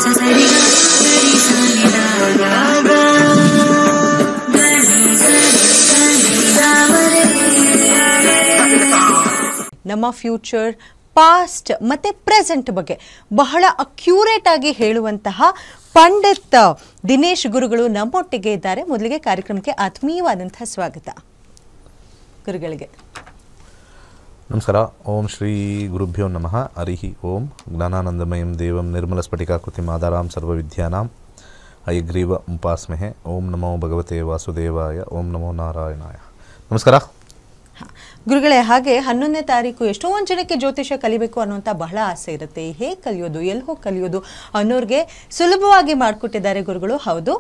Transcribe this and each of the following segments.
ನಮ್ಮ future, past ಮತ್ತು present ಬಗ್ಗೆ ಬಹಳ ಅಕ್ಯುರೇಟ್ ಆಗಿ ಹೇಳುವಂತಹ ಪಂಡಿತ್ ದಿನೇಶ್ ಗುರುಗಳು ನಮ್ಮೊಟ್ಟಿಗೆ ಇದ್ದಾರೆ. ಮೊದಲಿಗೆ ಕಾರ್ಯಕ್ರಮಕ್ಕೆ ಆತ್ಮೀಯವಾದಂತಹ ಸ್ವಾಗತ ಗುರುಗಳಿಗೆ. ನಮಸ್ಕಾರ. ಓಂ ಶ್ರೀ ಗುರುಭ್ಯೋ ನಮಃ. ಹರಿ ಓಂ. ಜ್ಞಾನಾನಂದಮಯಂ ದೇವಂ ನಿರ್ಮಲ ಸ್ಫಟಿಕಾಕೃತಿಂ ಆಧಾರಾಂ ಸರ್ವವಿದ್ಯಾನಾಂ ಹಯಗ್ರೀವ ಉಪಾಸ್ಮಹೆ. ಓಂ ನಮೋ ಭಗವತೆ ವಾಸುದೇವಾಯ. ಓಂ ನಮೋ ನಾರಾಯಣಾಯ. ನಮಸ್ಕಾರ ಗುರುಗಳೇ. ಹಾಗೆ 11ನೇ ತಾರೀಕು ಎಷ್ಟೋ ಒಂದು ಜನಕ್ಕೆ ಜ್ಯೋತಿಷ್ಯ ಕಲಿಬೇಕು ಅನ್ನುವಂಥ ಬಹಳ ಆಸೆ ಇರುತ್ತೆ. ಹೇಗೆ ಕಲಿಯೋದು, ಎಲ್ಲಿ ಹೋಗಿ ಕಲಿಯೋದು ಅನ್ನೋರಿಗೆ ಸುಲಭವಾಗಿ ಮಾಡಿಕೊಟ್ಟಿದ್ದಾರೆ ಗುರುಗಳು. ಹೌದು,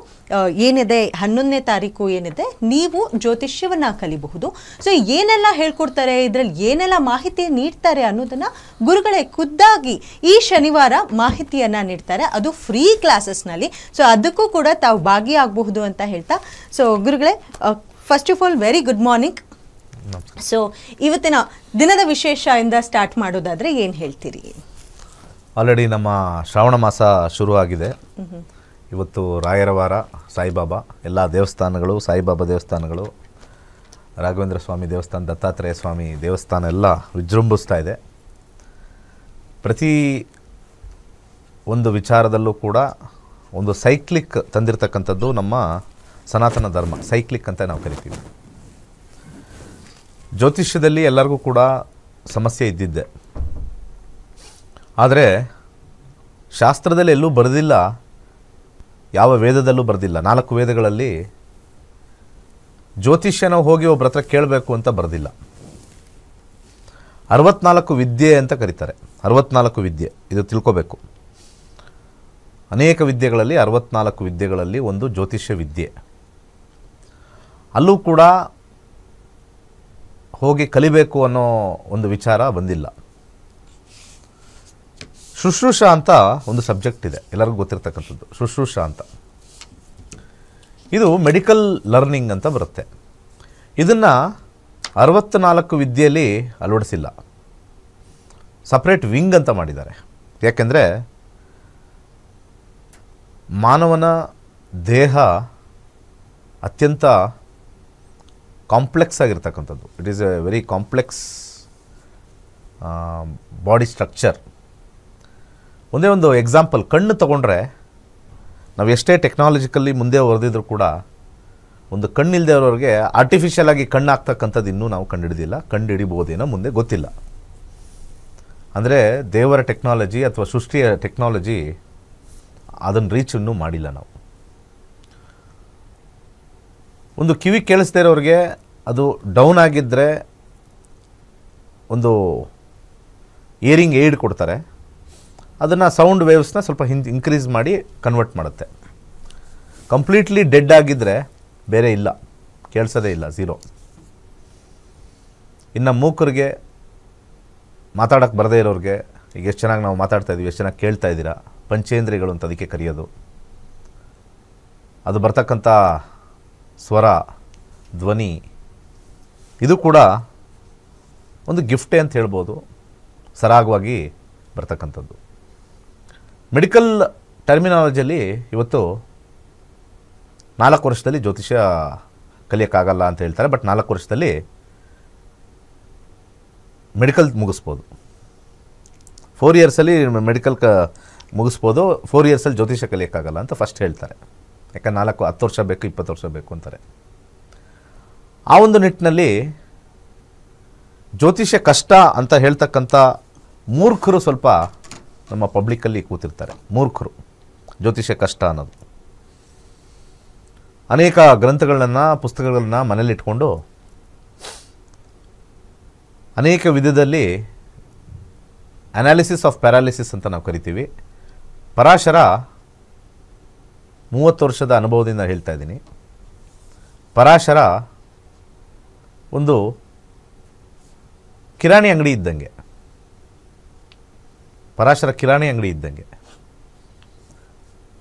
ಏನಿದೆ 11ನೇ ತಾರೀಕು ಏನಿದೆ, ನೀವು ಜ್ಯೋತಿಷ್ಯವನ್ನು ಕಲಿಬಹುದು. ಸೊ ಏನೆಲ್ಲ ಹೇಳ್ಕೊಡ್ತಾರೆ, ಇದರಲ್ಲಿ ಏನೆಲ್ಲ ಮಾಹಿತಿ ನೀಡ್ತಾರೆ ಅನ್ನೋದನ್ನು ಗುರುಗಳೇ ಖುದ್ದಾಗಿ ಈ ಶನಿವಾರ ಮಾಹಿತಿಯನ್ನು ನೀಡ್ತಾರೆ. ಅದು ಫ್ರೀ ಕ್ಲಾಸಸ್ನಲ್ಲಿ. ಸೊ ಅದಕ್ಕೂ ಕೂಡ ತಾವು ಭಾಗಿಯಾಗಬಹುದು ಅಂತ ಹೇಳ್ತಾ, ಸೊ ಗುರುಗಳೇ, first of all very good morning. So ಇವತ್ತಿನ ದಿನದ ವಿಶೇಷ ಇಂದ ಸ್ಟಾರ್ಟ್ ಮಾಡೋದಾದ್ರೆ ಏನು ಹೇಳ್ತೀರಿ? ಆಲ್ರೆಡಿ ನಮ್ಮ ಶ್ರಾವಣ ಮಾಸ ಶುರುವಾಗಿದೆ. ಇವತ್ತು ರಾಯರ ವಾರ, ಸಾಯಿಬಾಬಾ ಎಲ್ಲ ದೇವಸ್ಥಾನಗಳು, ಸಾಯಿಬಾಬಾ ದೇವಸ್ಥಾನಗಳು, ರಾಘವೇಂದ್ರ ಸ್ವಾಮಿ ದೇವಸ್ಥಾನ, ದತ್ತಾತ್ರೇಯ ಸ್ವಾಮಿ ದೇವಸ್ಥಾನ ಎಲ್ಲ ವಿಜೃಂಭಿಸ್ತಾ ಇದೆ. ಪ್ರತಿ ಒಂದು ವಿಚಾರದಲ್ಲೂ ಕೂಡ ಒಂದು ಸೈಕ್ಲಿಕ್ ತಂದಿರತಕ್ಕಂಥದ್ದು ನಮ್ಮ ಸನಾತನ ಧರ್ಮ. ಸೈಕ್ಲಿಕ್ ಅಂತ ನಾವು ಕರಿತೀವಿ. ಜ್ಯೋತಿಷ್ಯದಲ್ಲಿ ಎಲ್ಲರಿಗೂ ಕೂಡ ಸಮಸ್ಯೆ ಇದ್ದಿದ್ದೆ, ಆದರೆ ಶಾಸ್ತ್ರದಲ್ಲಿ ಎಲ್ಲೂ ಬರೆದಿಲ್ಲ, ಯಾವ ವೇದದಲ್ಲೂ ಬರೆದಿಲ್ಲ. 4 ವೇದಗಳಲ್ಲಿ ಜ್ಯೋತಿಷ್ಯನ ಹೋಗಿ ಒಬ್ಬರ ಹತ್ರ ಕೇಳಬೇಕು ಅಂತ ಬರೆದಿಲ್ಲ. 64 ವಿದ್ಯೆ ಅಂತ ಕರೀತಾರೆ. 64 ವಿದ್ಯೆ, ಇದು ತಿಳ್ಕೋಬೇಕು. ಅನೇಕ ವಿದ್ಯೆಗಳಲ್ಲಿ 64 ವಿದ್ಯೆಗಳಲ್ಲಿ ಒಂದು ಜ್ಯೋತಿಷ್ಯ ವಿದ್ಯೆ. ಅಲ್ಲೂ ಕೂಡ ಹೋಗಿ ಕಲಿಬೇಕು ಅನ್ನೋ ಒಂದು ವಿಚಾರ ಬಂದಿಲ್ಲ. ಶುಶ್ರೂಷ ಅಂತ ಒಂದು ಸಬ್ಜೆಕ್ಟ್ ಇದೆ, ಎಲ್ಲರಿಗೂ ಗೊತ್ತಿರ್ತಕ್ಕಂಥದ್ದು. ಶುಶ್ರೂಷ ಅಂತ ಇದು ಮೆಡಿಕಲ್ ಲರ್ನಿಂಗ್ ಅಂತ ಬರುತ್ತೆ. ಇದನ್ನು 64 ವಿದ್ಯೆಯಲ್ಲಿ ಅಳವಡಿಸಿಲ್ಲ, ಸಪ್ರೇಟ್ ವಿಂಗ್ ಅಂತ ಮಾಡಿದ್ದಾರೆ. ಯಾಕೆಂದರೆ ಮಾನವನ ದೇಹ ಅತ್ಯಂತ ಕಾಂಪ್ಲೆಕ್ಸ್ ಆಗಿರ್ತಕ್ಕಂಥದ್ದು. It is A very complex body structure. ಒಂದೇ ಒಂದು ಎಕ್ಸಾಂಪಲ್, ಕಣ್ಣು ತಗೊಂಡ್ರೆ ನಾವು ಎಷ್ಟೇ ಟೆಕ್ನಾಲಜಿಕಲ್ಲಿ ಮುಂದೆ ಹೊರದಿದ್ರು ಕೂಡ ಒಂದು ಕಣ್ಣಿಲ್ಲದೆ ಇರೋರಿಗೆ ಆರ್ಟಿಫಿಷಿಯಲ್ ಆಗಿ ಕಣ್ಣು ಹಾಕ್ತಕ್ಕಂಥದ್ದು ಇನ್ನೂ ನಾವು ಕಂಡುಹಿಡಿದಿಲ್ಲ. ಕಂಡು ಹಿಡಿಬೋದೇನೋ ಮುಂದೆ ಗೊತ್ತಿಲ್ಲ. ಅಂದರೆ ದೇವರ ಟೆಕ್ನಾಲಜಿ ಅಥವಾ ಸೃಷ್ಟಿಯ ಟೆಕ್ನಾಲಜಿ ಅದನ್ನು ರೀಚ್ ಇನ್ನೂ ಮಾಡಿಲ್ಲ ನಾವು. ಒಂದು ಕಿವಿ ಕೇಳಿಸ್ದೇ ಇರೋರಿಗೆ ಅದು ಡೌನ್ ಆಗಿದ್ದರೆ ಒಂದು ಇಯರಿಂಗ್ ಏಡ್ ಕೊಡ್ತಾರೆ. ಅದನ್ನು ಸೌಂಡ್ ವೇವ್ಸ್ನ ಸ್ವಲ್ಪ ಇನ್ಕ್ರೀಸ್ ಮಾಡಿ ಕನ್ವರ್ಟ್ ಮಾಡುತ್ತೆ. ಕಂಪ್ಲೀಟ್ಲಿ ಡೆಡ್ ಆಗಿದ್ದರೆ ಬೇರೆ ಇಲ್ಲ, ಕೇಳಿಸೋದೇ ಇಲ್ಲ, ಝೀರೋ. ಇನ್ನು ಮೂಕರಿಗೆ, ಮಾತಾಡೋಕ್ಕೆ ಬರದೇ ಇರೋರಿಗೆ, ಈಗ ಎಷ್ಟು ಚೆನ್ನಾಗಿ ನಾವು ಮಾತಾಡ್ತಾ ಇದ್ದೀವಿ, ಎಷ್ಟು ಚೆನ್ನಾಗಿ ಕೇಳ್ತಾ ಇದ್ದೀರಾ, ಪಂಚೇಂದ್ರಿಯಗಳು ಅಂತ ಅದಕ್ಕೆ ಕರೆಯೋದು. ಅದು ಬರ್ತಕ್ಕಂಥ ಸ್ವರ, ಧ್ವನಿ, ಇದು ಕೂಡ ಒಂದು ಗಿಫ್ಟೇ ಅಂತ ಹೇಳ್ಬೋದು, ಸರಾಗವಾಗಿ ಬರ್ತಕ್ಕಂಥದ್ದು. ಮೆಡಿಕಲ್ ಟರ್ಮಿನಾಲಜಿಯಲ್ಲಿ ಇವತ್ತು 4 ವರ್ಷದಲ್ಲಿ ಜ್ಯೋತಿಷ್ಯ ಕಲಿಯೋಕ್ಕಾಗಲ್ಲ ಅಂತ ಹೇಳ್ತಾರೆ. ಬಟ್ 4 ವರ್ಷದಲ್ಲಿ ಮೆಡಿಕಲ್ ಮುಗಿಸ್ಬೋದು. 4 ಇಯರ್ಸಲ್ಲಿ ಮೆಡಿಕಲ್ ಮುಗಿಸ್ಬೋದು. 4 ಇಯರ್ಸಲ್ಲಿ ಜ್ಯೋತಿಷ್ಯ ಕಲಿಯೋಕ್ಕಾಗಲ್ಲ ಅಂತ ಫಸ್ಟ್ ಹೇಳ್ತಾರೆ. ಯಾಕಂದ್ರೆ 10 ವರ್ಷ ಬೇಕು, 20 ವರ್ಷ ಬೇಕು ಅಂತಾರೆ. ಆ ಒಂದು ನಿಟ್ಟಿನಲ್ಲಿ ಜ್ಯೋತಿಷ್ಯ ಕಷ್ಟ ಅಂತ ಹೇಳ್ತಕ್ಕಂಥ ಮೂರ್ಖರು ಸ್ವಲ್ಪ ನಮ್ಮ ಪಬ್ಲಿಕ್ಕಲ್ಲಿ ಕೂತಿರ್ತಾರೆ. ಮೂರ್ಖರು ಜ್ಯೋತಿಷ್ಯ ಕಷ್ಟ ಅನ್ನೋದು. ಅನೇಕ ಗ್ರಂಥಗಳನ್ನು, ಪುಸ್ತಕಗಳನ್ನು ಮನೇಲಿಟ್ಕೊಂಡು ಅನೇಕ ವಿಧದಲ್ಲಿ ಅನಾಲಿಸಿಸ್ ಆಫ್ ಪ್ಯಾರಾಲಿಸಿಸ್ ಅಂತ ನಾವು ಕರಿತೀವಿ. ಪರಾಶರ 30 ವರ್ಷದ ಅನುಭವದಿಂದ ಹೇಳ್ತಾ ಇದ್ದೀನಿ. ಪರಾಶರ ಒಂದು ಕಿರಾಣಿ ಅಂಗಡಿ ಇದ್ದಂಗೆ. ಪರಾಶರ ಕಿರಾಣಿ ಅಂಗಡಿ ಇದ್ದಂಗೆ.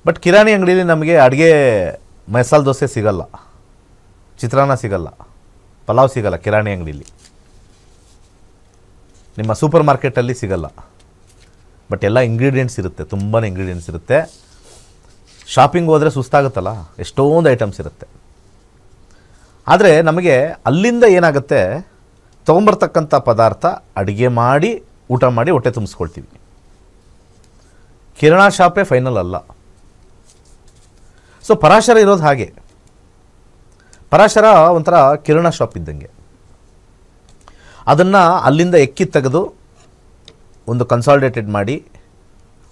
ಬಟ್ ಕಿರಾಣಿ ಅಂಗಡಿಯಲ್ಲಿ ನಮಗೆ ಅಡುಗೆ ಮಸಾಲೆ ದೋಸೆ ಸಿಗಲ್ಲ, ಚಿತ್ರಾನ್ನ ಸಿಗಲ್ಲ, ಪಲಾವ್ ಸಿಗಲ್ಲ. ಕಿರಾಣಿ ಅಂಗಡಿಲಿ ನಿಮ್ಮ ಸೂಪರ್ ಮಾರ್ಕೆಟಲ್ಲಿ ಸಿಗಲ್ಲ. ಬಟ್ ಎಲ್ಲ ಇಂಗ್ರೀಡಿಯೆಂಟ್ಸ್ ಇರುತ್ತೆ, ತುಂಬಾ ಇಂಗ್ರೀಡಿಯೆಂಟ್ಸ್ ಇರುತ್ತೆ. ಶಾಪಿಂಗ್ ಹೋದರೆ ಸುಸ್ತಾಗುತ್ತಲ್ಲ, ಎಷ್ಟೊಂದು ಐಟಮ್ಸ್ ಇರುತ್ತೆ. ಆದರೆ ನಮಗೆ ಅಲ್ಲಿಂದ ಏನಾಗುತ್ತೆ, ತೊಗೊಂಬರ್ತಕ್ಕಂಥ ಪದಾರ್ಥ ಅಡುಗೆ ಮಾಡಿ ಊಟ ಮಾಡಿ ಹೊಟ್ಟೆ ತುಂಬಿಸ್ಕೊಳ್ತೀವಿ. ಕಿರಾಣಾ ಶಾಪೇ ಫೈನಲ್ ಅಲ್ಲ. ಸೊ ಪರಾಶರ ಇರೋದು ಹಾಗೆ. ಪರಾಶರ ಒಂಥರ ಕಿರಾಣಾ ಶಾಪ್ ಇದ್ದಂಗೆ. ಅದನ್ನು ಅಲ್ಲಿಂದ ಎಕ್ಕಿ ತೆಗೆದು ಒಂದು ಕನ್ಸಾಲ್ಟೇಟೆಡ್ ಮಾಡಿ,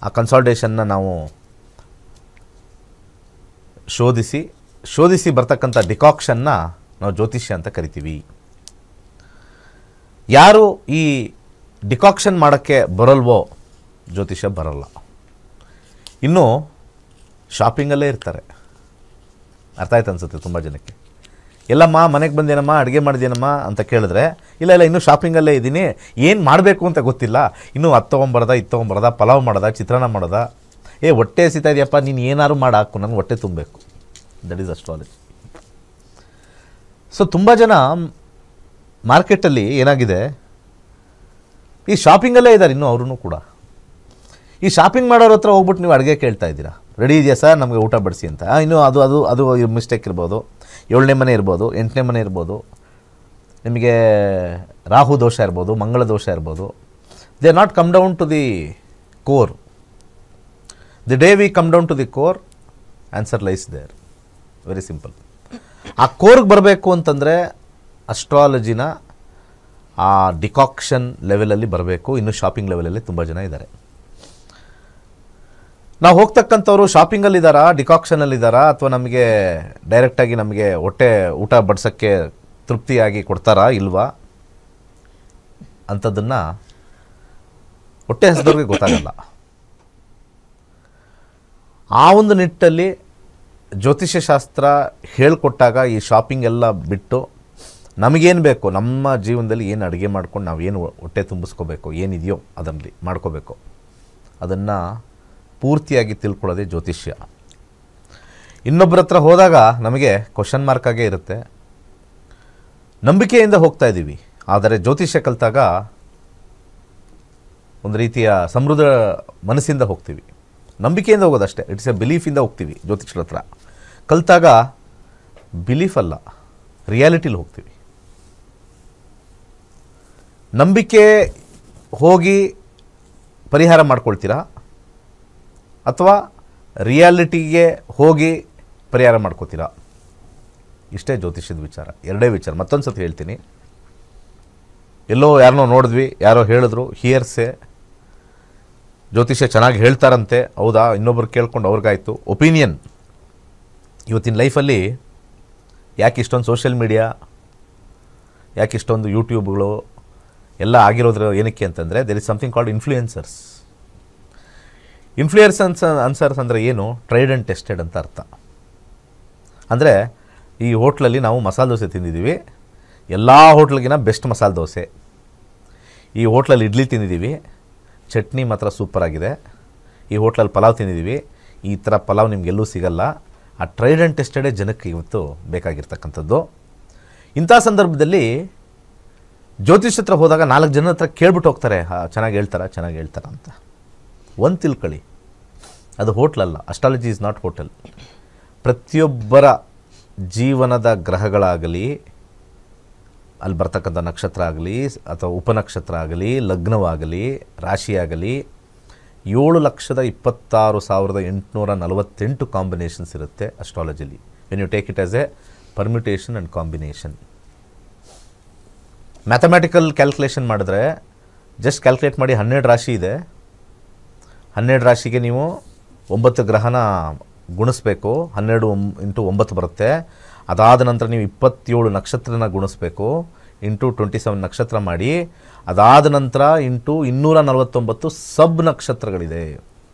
ಆ ಕನ್ಸಾಲ್ಟೇಷನ್ನ ನಾವು ಶೋಧಿಸಿ ಬರ್ತಕ್ಕಂಥ ಡಿಕಾಕ್ಷನ್ನ ನಾವು ಜ್ಯೋತಿಷ್ಯ ಅಂತ ಕರಿತೀವಿ. ಯಾರು ಈ ಡಿಕಾಕ್ಷನ್ ಮಾಡೋಕ್ಕೆ ಬರಲ್ವೋ ಜ್ಯೋತಿಷ್ಯ ಬರಲ್ಲ. ಇನ್ನು ಶಾಪಿಂಗಲ್ಲೇ ಇರ್ತಾರೆ. ಅರ್ಥ ಆಯ್ತು ಅನಿಸುತ್ತೆ ತುಂಬ ಜನಕ್ಕೆ. ಎಲ್ಲಮ್ಮ ಮನೆಗೆ ಬಂದೇನಮ್ಮ, ಅಡುಗೆ ಮಾಡಿದೇನಮ್ಮ ಅಂತ ಕೇಳಿದ್ರೆ, ಇಲ್ಲ ಇನ್ನೂ ಶಾಪಿಂಗಲ್ಲೇ ಇದ್ದೀನಿ, ಏನು ಮಾಡಬೇಕು ಅಂತ ಗೊತ್ತಿಲ್ಲ, ಇನ್ನೂ ಅದು ತೊಗೊಂಬರೋದ ಪಲಾವ್ ಮಾಡೋದ, ಚಿತ್ರಾನ್ನ ಮಾಡೋದ, ಹೊಟ್ಟೆ ಹಸಿತಾ ಇದೆಯಪ್ಪ, ನೀನು ಏನಾದ್ರು ಹಾಕು, ನನಗೆ ಹೊಟ್ಟೆ ತುಂಬಬೇಕು. That is astrology. ಸೊ ತುಂಬ ಜನ ಮಾರ್ಕೆಟಲ್ಲಿ ಏನಾಗಿದೆ, ಈ ಶಾಪಿಂಗಲ್ಲೇ ಇದ್ದಾರೆ ಇನ್ನೂ ಅವರು ಕೂಡ. ಈ ಶಾಪಿಂಗ್ ಮಾಡೋರ ಹತ್ರ ಹೋಗ್ಬಿಟ್ಟು ನೀವು ಅಡುಗೆ ಕೇಳ್ತಾ ಇದ್ದೀರಾ, ರೆಡಿ ಇದೆಯಾ ಸರ್ ನಮಗೆ ಊಟ ಬಡಿಸಿ ಅಂತ. ಇನ್ನೂ ಅದು ಮಿಸ್ಟೇಕ್ ಇರ್ಬೋದು. 7ನೇ ಮನೆ ಇರ್ಬೋದು, 8ನೇ ಮನೆ ಇರ್ಬೋದು, ನಿಮಗೆ ರಾಹು ದೋಷ ಇರ್ಬೋದು, ಮಂಗಳ ದೋಷ ಇರ್ಬೋದು. They not come down to the core. The day we come down to the core, answer lies there. Very simple. ಆ ಕೋರ್ಗೆ ಬರಬೇಕು ಅಂತಂದರೆ ಅಸ್ಟ್ರಾಲಜಿನ ಆ ಡಿಕಾಕ್ಷನ್ ಲೆವೆಲಲ್ಲಿ ಬರಬೇಕು. ಇನ್ನು ಶಾಪಿಂಗ್ ಲೆವೆಲಲ್ಲಿ ತುಂಬ ಜನ ಇದ್ದಾರೆ. ನಾವು ಹೋಗ್ತಕ್ಕಂಥವ್ರು ಶಾಪಿಂಗಲ್ಲಿದ್ದಾರಾ, ಡಿಕಾಕ್ಷನಲ್ಲಿದ್ದಾರಾ, ಅಥವಾ ನಮಗೆ ಡೈರೆಕ್ಟಾಗಿ ನಮಗೆ ಊಟ ಬಡಿಸೋಕ್ಕೆ ತೃಪ್ತಿಯಾಗಿ ಕೊಡ್ತಾರಾ ಇಲ್ವಾ ಅಂಥದ್ದನ್ನು ಹೊಟ್ಟೆ ಹಸಿದವ್ರಿಗೆ ಗೊತ್ತಾಗಲ್ಲ. ಆ ಒಂದು ನಿಟ್ಟಲ್ಲಿ ಜ್ಯೋತಿಷ್ಯ ಶಾಸ್ತ್ರ ಹೇಳಿಕೊಟ್ಟಾಗ ಈ ಶಾಪಿಂಗ್ ಎಲ್ಲ ಬಿಟ್ಟು ನಮಗೇನು ಬೇಕು, ನಮ್ಮ ಜೀವನದಲ್ಲಿ ಏನು ಅಡುಗೆ ಮಾಡ್ಕೊಂಡು ನಾವೇನು ಹೊಟ್ಟೆ ತುಂಬಿಸ್ಕೋಬೇಕು, ಏನಿದೆಯೋ ಅದರಲ್ಲಿ ಮಾಡ್ಕೋಬೇಕು, ಅದನ್ನು ಪೂರ್ತಿಯಾಗಿ ತಿಳ್ಕೊಳ್ಳೋದೇ ಜ್ಯೋತಿಷ್ಯ. ಇನ್ನೊಬ್ಬರ ಹತ್ರ ಹೋದಾಗ ನಮಗೆ ಕ್ವಶನ್ ಮಾರ್ಕಾಗೇ ಇರುತ್ತೆ. ನಂಬಿಕೆಯಿಂದ ಹೋಗ್ತಾ ಇದ್ದೀವಿ. ಆದರೆ ಜ್ಯೋತಿಷ್ಯ ಕಲಿತಾಗ ಒಂದು ರೀತಿಯ ಸಮೃದ್ಧ ಮನಸ್ಸಿಂದ ಹೋಗ್ತೀವಿ. ನಂಬಿಕೆಯಿಂದ ಹೋಗೋದಷ್ಟೇ, ಇಟ್ಸ್ ಎ ಬಿಲೀಫಿಂದ ಹೋಗ್ತೀವಿ. ಜ್ಯೋತಿಷ್ಯರ ಹತ್ರ ಕಲಿತಾಗ ಬಿಲೀಫ್ ಅಲ್ಲ, ರಿಯಾಲಿಟಿಲಿ ಹೋಗ್ತೀವಿ. ನಂಬಿಕೆ ಹೋಗಿ ಪರಿಹಾರ ಮಾಡ್ಕೊಳ್ತೀರಾ ಅಥವಾ ರಿಯಾಲಿಟಿಗೆ ಹೋಗಿ ಪರಿಹಾರ ಮಾಡ್ಕೋತೀರಾ? ಇಷ್ಟೇ ಜ್ಯೋತಿಷ್ಯದ ವಿಚಾರ. ಎರಡೇ ವಿಚಾರ. ಮತ್ತೊಂದು ಸತಿ ಹೇಳ್ತೀನಿ. ಎಲ್ಲೋ ಯಾರನ್ನೋ ನೋಡಿದ್ವಿ, ಯಾರೋ ಹೇಳಿದ್ರು, ಹಿಯರ್ಸೆ, ಜ್ಯೋತಿಷ್ಯ ಚೆನ್ನಾಗಿ ಹೇಳ್ತಾರಂತೆ, ಹೌದಾ, ಇನ್ನೊಬ್ರು ಕೇಳ್ಕೊಂಡು ಅವ್ರಿಗಾಯ್ತು. ಒಪಿನಿಯನ್. ಇವತ್ತಿನ ಲೈಫಲ್ಲಿ ಯಾಕೆ ಇಷ್ಟೊಂದು ಸೋಷಿಯಲ್ ಮೀಡಿಯಾ, ಯಾಕೆ ಇಷ್ಟೊಂದು ಯೂಟ್ಯೂಬ್ಗಳು ಎಲ್ಲ ಆಗಿರೋದ್ರ ಏನಕ್ಕೆ ಅಂತಂದರೆ there is something called influencers. Influencers ಅಂದರೆ ಏನು? ಟ್ರೈಡ್ ಆ್ಯಂಡ್ ಟೆಸ್ಟೆಡ್ ಅಂತ ಅರ್ಥ. ಅಂದರೆ ಈ ಹೋಟ್ಲಲ್ಲಿ ನಾವು ಮಸಾಲೆ ದೋಸೆ ತಿಂದಿದ್ದೀವಿ, ಎಲ್ಲ ಹೋಟ್ಲಿಗಿನ ಬೆಸ್ಟ್ ಮಸಾಲೆ ದೋಸೆ. ಈ ಹೋಟ್ಲಲ್ಲಿ ಇಡ್ಲಿ ತಿಂದಿದ್ದೀವಿ, ಚಟ್ನಿ ಮಾತ್ರ ಸೂಪರಾಗಿದೆ. ಈ ಹೋಟ್ಲಲ್ಲಿ ಪಲಾವ್ ತಿಂದಿದ್ದೀವಿ, ಈ ಥರ ಪಲಾವ್ ನಿಮಗೆಲ್ಲೂ ಸಿಗಲ್ಲ. ಆ ಟ್ರೈಡ್ ಆ್ಯಂಡ್ ಟೆಸ್ಟೆಡೇ ಜನಕ್ಕೆ ಇವತ್ತು ಬೇಕಾಗಿರ್ತಕ್ಕಂಥದ್ದು. ಇಂಥ ಸಂದರ್ಭದಲ್ಲಿ ಜ್ಯೋತಿಷ್ಯ ಹತ್ರ ಹೋದಾಗ 4 ಜನ ಹತ್ರ ಕೇಳ್ಬಿಟ್ಟು ಹೋಗ್ತಾರೆ, ಚೆನ್ನಾಗಿ ಹೇಳ್ತಾರ ಅಂತ. ಒಂದು ತಿಳ್ಕೊಳ್ಳಿ, ಅದು ಹೋಟ್ಲಲ್ಲ. Astrology is not hotel. ಪ್ರತಿಯೊಬ್ಬರ ಜೀವನದ ಗ್ರಹಗಳಾಗಲಿ, ಅಲ್ಲಿ ಬರ್ತಕ್ಕಂಥ ನಕ್ಷತ್ರ ಆಗಲಿ ಅಥವಾ ಉಪನಕ್ಷತ್ರ ಆಗಲಿ, ಲಗ್ನವಾಗಲಿ, ರಾಶಿಯಾಗಲಿ, 7,26,848 ಕಾಂಬಿನೇಷನ್ಸ್ ಇರುತ್ತೆ ಅಸ್ಟ್ರಾಲಜಿಲಿ. When you take it as a permutation and combination. Mathematical calculation ಮಾಡಿದ್ರೆ ಜಸ್ಟ್ ಕ್ಯಾಲ್ಕುಲೇಟ್ ಮಾಡಿ, 12 ರಾಶಿ ಇದೆ, 12 ರಾಶಿಗೆ ನೀವು 9 ಗ್ರಹನ ಗುಣಿಸ್ಬೇಕು. 12 × 9 ಬರುತ್ತೆ. ಅದಾದ ನಂತರ ನೀವು 27 ನಕ್ಷತ್ರನ ಗುಣಿಸ್ಬೇಕು, ಇಂಟು 27 ನಕ್ಷತ್ರ ಮಾಡಿ. ಅದಾದ ನಂತರ ಇಂಟು 249 ಸಬ್ ನಕ್ಷತ್ರಗಳಿದೆ,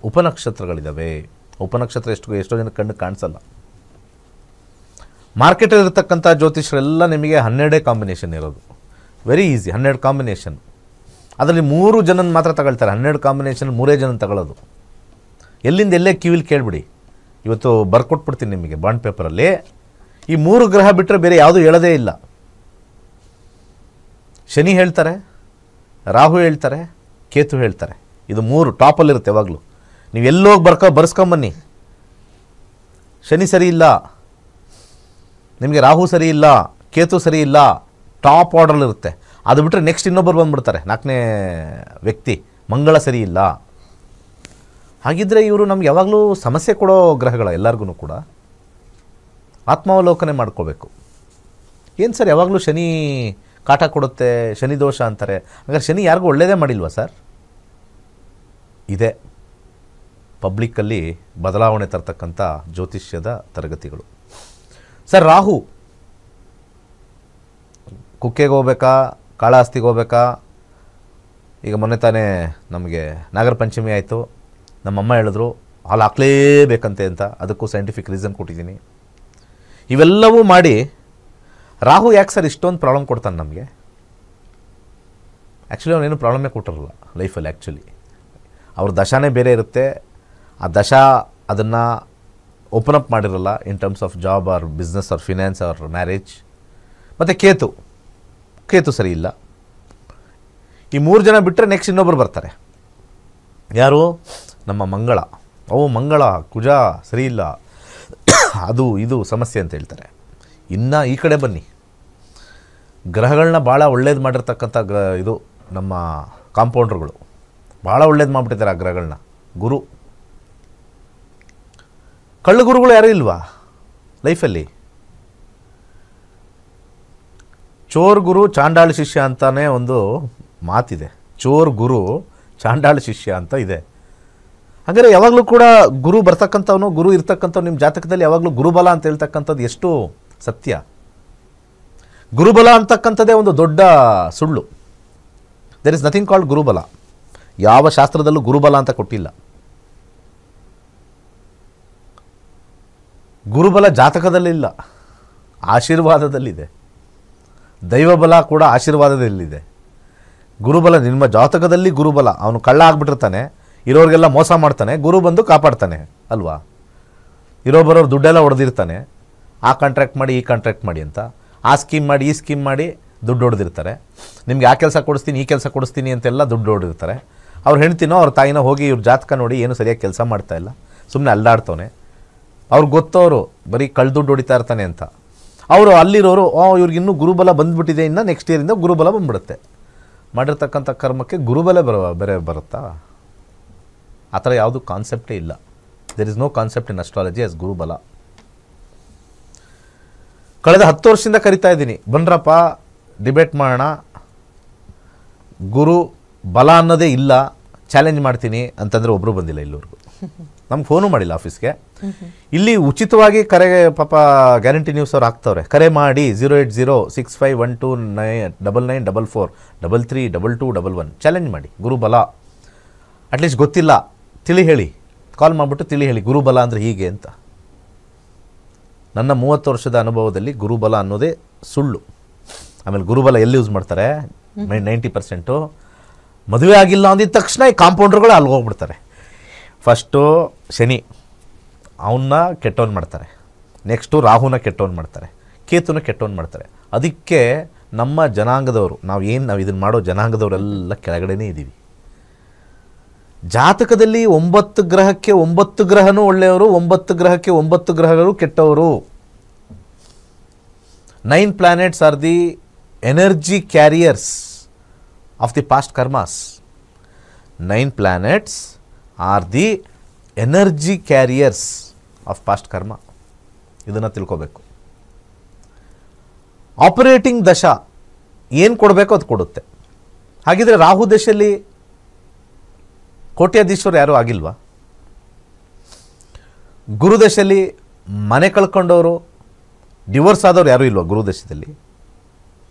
ಉಪನಕ್ಷತ್ರಗಳಿದ್ದಾವೆ. ಉಪನಕ್ಷತ್ರ ಎಷ್ಟೋ ಜನ ಕಣ್ಣು ಕಾಣಿಸಲ್ಲ. ಮಾರ್ಕೆಟಲ್ಲಿರ್ತಕ್ಕಂಥ ಜ್ಯೋತಿಷ್ಯರೆಲ್ಲ ನಿಮಗೆ 12 ಕಾಂಬಿನೇಷನ್ ಇರೋದು. Very easy. 12 ಕಾಂಬಿನೇಷನ್. ಅದರಲ್ಲಿ 3 ಜನನ ಮಾತ್ರ ತಗೊಳ್ತಾರೆ. 12 ಕಾಂಬಿನೇಷನ್ 3 ಜನ ತಗೊಳ್ಳೋದು. ಎಲ್ಲಿಂದ ಎಲ್ಲೇ ಕಿವಿಲಿ ಕೇಳಿಬಿಡಿ. ಇವತ್ತು ಬರ್ಕೊಟ್ಬಿಡ್ತೀನಿ ನಿಮಗೆ ಬಾಂಡ್ ಪೇಪರಲ್ಲಿ. ಈ 3 ಗ್ರಹ ಬಿಟ್ಟರೆ ಬೇರೆ ಯಾವುದೂ ಹೇಳೋದೇ ಇಲ್ಲ. ಶನಿ ಹೇಳ್ತಾರೆ, ರಾಹು ಹೇಳ್ತಾರೆ, ಕೇತು ಹೇಳ್ತಾರೆ. ಇದು 3 ಟಾಪಲ್ಲಿರುತ್ತೆ ಯಾವಾಗಲೂ. ನೀವು ಎಲ್ಲೋಗಿ ಬರ್ಸ್ಕೊಂಬನ್ನಿ, ಶನಿ ಸರಿ ಇಲ್ಲ, ನಿಮಗೆ ರಾಹು ಸರಿ ಇಲ್ಲ, ಕೇತು ಸರಿ ಇಲ್ಲ, ಟಾಪ್ ಆರ್ಡರ್ಲಿರುತ್ತೆ. ಅದು ಬಿಟ್ಟರೆ ನೆಕ್ಸ್ಟ್ ಇನ್ನೊಬ್ಬರು ಬಂದುಬಿಡ್ತಾರೆ, 4ನೇ ವ್ಯಕ್ತಿ ಮಂಗಳ ಸರಿ ಇಲ್ಲ. ಹಾಗಿದ್ದರೆ ಇವರು ನಮ್ಗೆ ಯಾವಾಗಲೂ ಸಮಸ್ಯೆ ಕೊಡೋ ಗ್ರಹಗಳ. ಎಲ್ಲರಿಗೂ ಕೂಡ ಆತ್ಮಾವಲೋಕನೆ ಮಾಡ್ಕೋಬೇಕು. ಏನು ಸರ್ ಯಾವಾಗಲೂ ಶನಿ ಕಾಟ ಕೊಡುತ್ತೆ, ಶನಿ ದೋಷ ಅಂತಾರೆ. ಹಾಗಾದ್ರೆ ಶನಿ ಯಾರಿಗೂ ಒಳ್ಳೆಯದೇ ಮಾಡಿಲ್ವಾ ಸರ್? ಇದೆ ಪಬ್ಲಿಕ್ಕಲ್ಲಿ ಬದಲಾವಣೆ ತರ್ತಕ್ಕಂಥ ಜ್ಯೋತಿಷ್ಯದ ತರಗತಿಗಳು. ಸರ್ ರಾಹು ಕುಕ್ಕೆಗೆ ಹೋಗ್ಬೇಕಾ, ಕಾಳಹಸ್ತಿಗೆ ಹೋಗ್ಬೇಕಾ? ಈಗ ಮೊನ್ನೆ ತಾನೇ ನಮಗೆ ನಾಗರ ಪಂಚಮಿ ಆಯಿತು, ನಮ್ಮಮ್ಮ ಹೇಳಿದ್ರು ಹಾಲು ಹಾಕ್ಲೇಬೇಕಂತೆ ಅಂತ. ಅದಕ್ಕೂ ಸೈಂಟಿಫಿಕ್ ರೀಸನ್ ಕೊಟ್ಟಿದ್ದೀನಿ. ಇವೆಲ್ಲವೂ ಮಾಡಿ ರಾಹು ಯಾಕೆ ಸರ್ ಇಷ್ಟೊಂದು ಪ್ರಾಬ್ಲಮ್ ಕೊಡ್ತಾನೆ ನಮಗೆ? ಆ್ಯಕ್ಚುಲಿ ಅವನೇನು ಪ್ರಾಬ್ಲಮೇ ಕೊಟ್ಟಿರಲ್ಲ ಲೈಫಲ್ಲಿ. ಆ್ಯಕ್ಚುಲಿ ಅವ್ರ ದಶಾನೇ ಬೇರೆ ಇರುತ್ತೆ. ಆ ದಶಾ ಅದನ್ನು ಓಪನ್ ಅಪ್ ಮಾಡಿರಲ್ಲ in terms of job or business or finance or marriage. ಮತ್ತು ಕೇತು ಸರಿ ಇಲ್ಲ. ಈ 3 ಜನ ಬಿಟ್ಟರೆ ನೆಕ್ಸ್ಟ್ ಇನ್ನೊಬ್ಬರು ಬರ್ತಾರೆ. ಯಾರು? ನಮ್ಮ ಮಂಗಳ. ಮಂಗಳ ಕುಜ ಸರಿ ಇಲ್ಲ, ಅದು ಇದು ಸಮಸ್ಯೆ ಅಂತ ಹೇಳ್ತಾರೆ. ಇನ್ನು ಈ ಕಡೆ ಬನ್ನಿ, ಗ್ರಹಗಳನ್ನ ಭಾಳ ಒಳ್ಳೇದು ಮಾಡಿರ್ತಕ್ಕಂಥ ಇದು ನಮ್ಮ ಕಾಂಪೌಂಡ್ರುಗಳು ಭಾಳ ಒಳ್ಳೇದು ಮಾಡಿಬಿಟ್ಟಿದ್ದಾರೆ ಆ ಗ್ರಹಗಳನ್ನ. ಗುರು, ಕಳ್ಳು ಗುರುಗಳು ಯಾರೂ ಇಲ್ವಾ ಲೈಫಲ್ಲಿ? ಚೋರ್ ಗುರು ಚಾಂಡಾಳ ಶಿಷ್ಯ ಅಂತಾನೆ ಒಂದು ಮಾತಿದೆ. ಚೋರ್ ಗುರು ಚಾಂಡಾಳ ಶಿಷ್ಯ ಅಂತ ಇದೆ. ಹಾಗಾದರೆ ಯಾವಾಗಲೂ ಕೂಡ ಗುರು ಬರ್ತಕ್ಕಂಥವನು, ಗುರು ಇರ್ತಕ್ಕಂಥವ್ನು ನಿಮ್ಮ ಜಾತಕದಲ್ಲಿ ಯಾವಾಗಲೂ ಗುರುಬಲ ಅಂತ ಹೇಳ್ತಕ್ಕಂಥದ್ದು ಎಷ್ಟು ಸತ್ಯ. ಗುರುಬಲ ಅಂತಕ್ಕಂಥದ್ದೇ ಒಂದು ದೊಡ್ಡ ಸುಳ್ಳು. ದೇರ್ ಇಸ್ ನಥಿಂಗ್ ಕಾಲ್ಡ್ ಗುರುಬಲ. ಯಾವ ಶಾಸ್ತ್ರದಲ್ಲೂ ಗುರುಬಲ ಅಂತ ಕೊಟ್ಟಿಲ್ಲ. ಗುರುಬಲ ಜಾತಕದಲ್ಲಿಲ್ಲ, ಆಶೀರ್ವಾದದಲ್ಲಿದೆ. ದೈವಬಲ ಕೂಡ ಆಶೀರ್ವಾದದಲ್ಲಿದೆ. ಗುರುಬಲ ನಿಮ್ಮ ಜಾತಕದಲ್ಲಿ ಗುರುಬಲ. ಅವನು ಕಳ್ಳ ಆಗಿಬಿಟ್ಟಿರ್ತಾನೆ, ಇರೋರಿಗೆಲ್ಲ ಮೋಸ ಮಾಡ್ತಾನೆ, ಗುರು ಬಂದು ಕಾಪಾಡ್ತಾನೆ ಅಲ್ವಾ? ಬರೋರು ದುಡ್ಡೆಲ್ಲ ಹೊಡೆದಿರ್ತಾನೆ, ಆ ಕಾಂಟ್ರಾಕ್ಟ್ ಮಾಡಿ ಈ ಕಾಂಟ್ರಾಕ್ಟ್ ಮಾಡಿ ಅಂತ, ಆ ಸ್ಕೀಮ್ ಮಾಡಿ ಈ ಸ್ಕೀಮ್ ಮಾಡಿ ದುಡ್ಡು ಹೊಡೆದಿರ್ತಾರೆ. ನಿಮಗೆ ಆ ಕೆಲಸ ಕೊಡಿಸ್ತೀನಿ ಈ ಕೆಲಸ ಕೊಡಿಸ್ತೀನಿ ಅಂತೆಲ್ಲ ದುಡ್ಡು ಹೊಡೆದಿರ್ತಾರೆ. ಅವ್ರು ಹೆಣ್ತಿನೋ ಅವ್ರ ತಾಯಿನೋ ಹೋಗಿ ಇವ್ರ ಜಾತಕ ನೋಡಿ ಏನು ಸರಿಯಾಗಿ ಕೆಲಸ ಮಾಡ್ತಾಯಿಲ್ಲ, ಸುಮ್ಮನೆ ಅಲ್ಲಾಡ್ತವನೆ. ಅವ್ರಿಗೆ ಗೊತ್ತವರು ಬರೀ ದುಡ್ಡು ಹೊಡಿತಾ ಇರ್ತಾನೆ ಅಂತ. ಅವರು ಅಲ್ಲಿರೋರು ಇವ್ರಿಗೆ ಇನ್ನೂ ಗುರುಬಲ ಬಂದುಬಿಟ್ಟಿದೆ, ಇನ್ನು ನೆಕ್ಸ್ಟ್ ಇಯರಿಂದ ಗುರುಬಲ ಬಂದುಬಿಡುತ್ತೆ. ಮಾಡಿರ್ತಕ್ಕಂಥ ಕರ್ಮಕ್ಕೆ ಗುರುಬಲ ಬೇರೆ ಬರುತ್ತಾ? ಆ ಥರ ಯಾವುದು ಕಾನ್ಸೆಪ್ಟೇ ಇಲ್ಲ. There is no concept in astrology as ಗುರುಬಲ. ಕಳೆದ 10 ವರ್ಷದಿಂದ ಕರಿತಾ ಇದ್ದೀನಿ, ಬನ್ರಪ್ಪ ಡಿಬೇಟ್ ಮಾಡೋಣ, ಗುರು ಬಲ ಅನ್ನೋದೇ ಇಲ್ಲ, ಚಾಲೆಂಜ್ ಮಾಡ್ತೀನಿ ಅಂತಂದರೆ ಒಬ್ಬರು ಬಂದಿಲ್ಲ ಇಲ್ಲಿವರೆಗೂ. ನಮ್ಗೆ ಫೋನು ಮಾಡಿಲ್ಲ ಆಫೀಸ್ಗೆ. ಇಲ್ಲಿ ಉಚಿತವಾಗಿ ಕರೆಗೆ ಪಾಪ ಗ್ಯಾರಂಟಿ ನ್ಯೂಸ್ ಅವ್ರು ಹಾಕ್ತವ್ರೆ, ಕರೆ ಮಾಡಿ 08065129944332211 ಚಾಲೆಂಜ್ ಮಾಡಿ. ಗುರುಬಲ ಅಟ್ಲೀಸ್ಟ್ ಗೊತ್ತಿಲ್ಲ ತಿಳಿ ಹೇಳಿ, ಕಾಲ್ ಮಾಡಿಬಿಟ್ಟು ತಿಳಿ ಹೇಳಿ ಗುರುಬಲ ಅಂದರೆ ಹೀಗೆ ಅಂತ. ನನ್ನ 30 ವರ್ಷದ ಅನುಭವದಲ್ಲಿ ಗುರುಬಲ ಅನ್ನೋದೇ ಸುಳ್ಳು. ಆಮೇಲೆ ಗುರುಬಲ ಎಲ್ಲಿ ಯೂಸ್ ಮಾಡ್ತಾರೆ? 90% ಮದುವೆ ಆಗಿಲ್ಲ ಅಂದಿದ ತಕ್ಷಣ ಈ ಕಾಂಪೌಂಡ್ರುಗಳು ಅಲ್ಲಿ ಹೋಗ್ಬಿಡ್ತಾರೆ. ಫಸ್ಟು ಶನಿ ಅವನ್ನ ಕೆಟ್ಟವನು ಮಾಡ್ತಾರೆ, ನೆಕ್ಸ್ಟು ರಾಹುನ ಕೆಟ್ಟವನು ಮಾಡ್ತಾರೆ, ಕೇತುನ ಕೆಟ್ಟವನು ಮಾಡ್ತಾರೆ. ಅದಕ್ಕೆ ನಮ್ಮ ಜನಾಂಗದವರು ನಾವು ಇದನ್ನು ಮಾಡೋ ಜನಾಂಗದವರೆಲ್ಲ ಕೆಳಗಡೆನೇ ಇದ್ದೀವಿ. ಜಾತಕದಲ್ಲಿ 9 ಗ್ರಹಕ್ಕೆ 9 ಗ್ರಹನೂ ಒಳ್ಳೆಯವರು, 9 ಗ್ರಹಕ್ಕೆ 9 ಗ್ರಹಗಳು ಕೆಟ್ಟವರು. 9 planets are the energy carriers of the past karmas. 9 planets are the energy carriers of past karma. ಇದನ್ನು ತಿಳ್ಕೋಬೇಕು. ಆಪರೇಟಿಂಗ್ ದಶಾ ಏನು ಕೊಡಬೇಕೋ ಅದು ಕೊಡುತ್ತೆ. ಹಾಗಿದ್ರೆ ರಾಹು ದಶೆಯಲ್ಲಿ ಕೋಟ್ಯಾಧೀಶ್ವರು ಯಾರೂ ಆಗಿಲ್ವಾ? ಗುರುದಶೆಯಲ್ಲಿ ಮನೆ ಕಳ್ಕೊಂಡವರು, ಡಿವೋರ್ಸ್ ಆದವ್ರು ಯಾರೂ ಇಲ್ವಾ ಗುರುದಶದಲ್ಲಿ?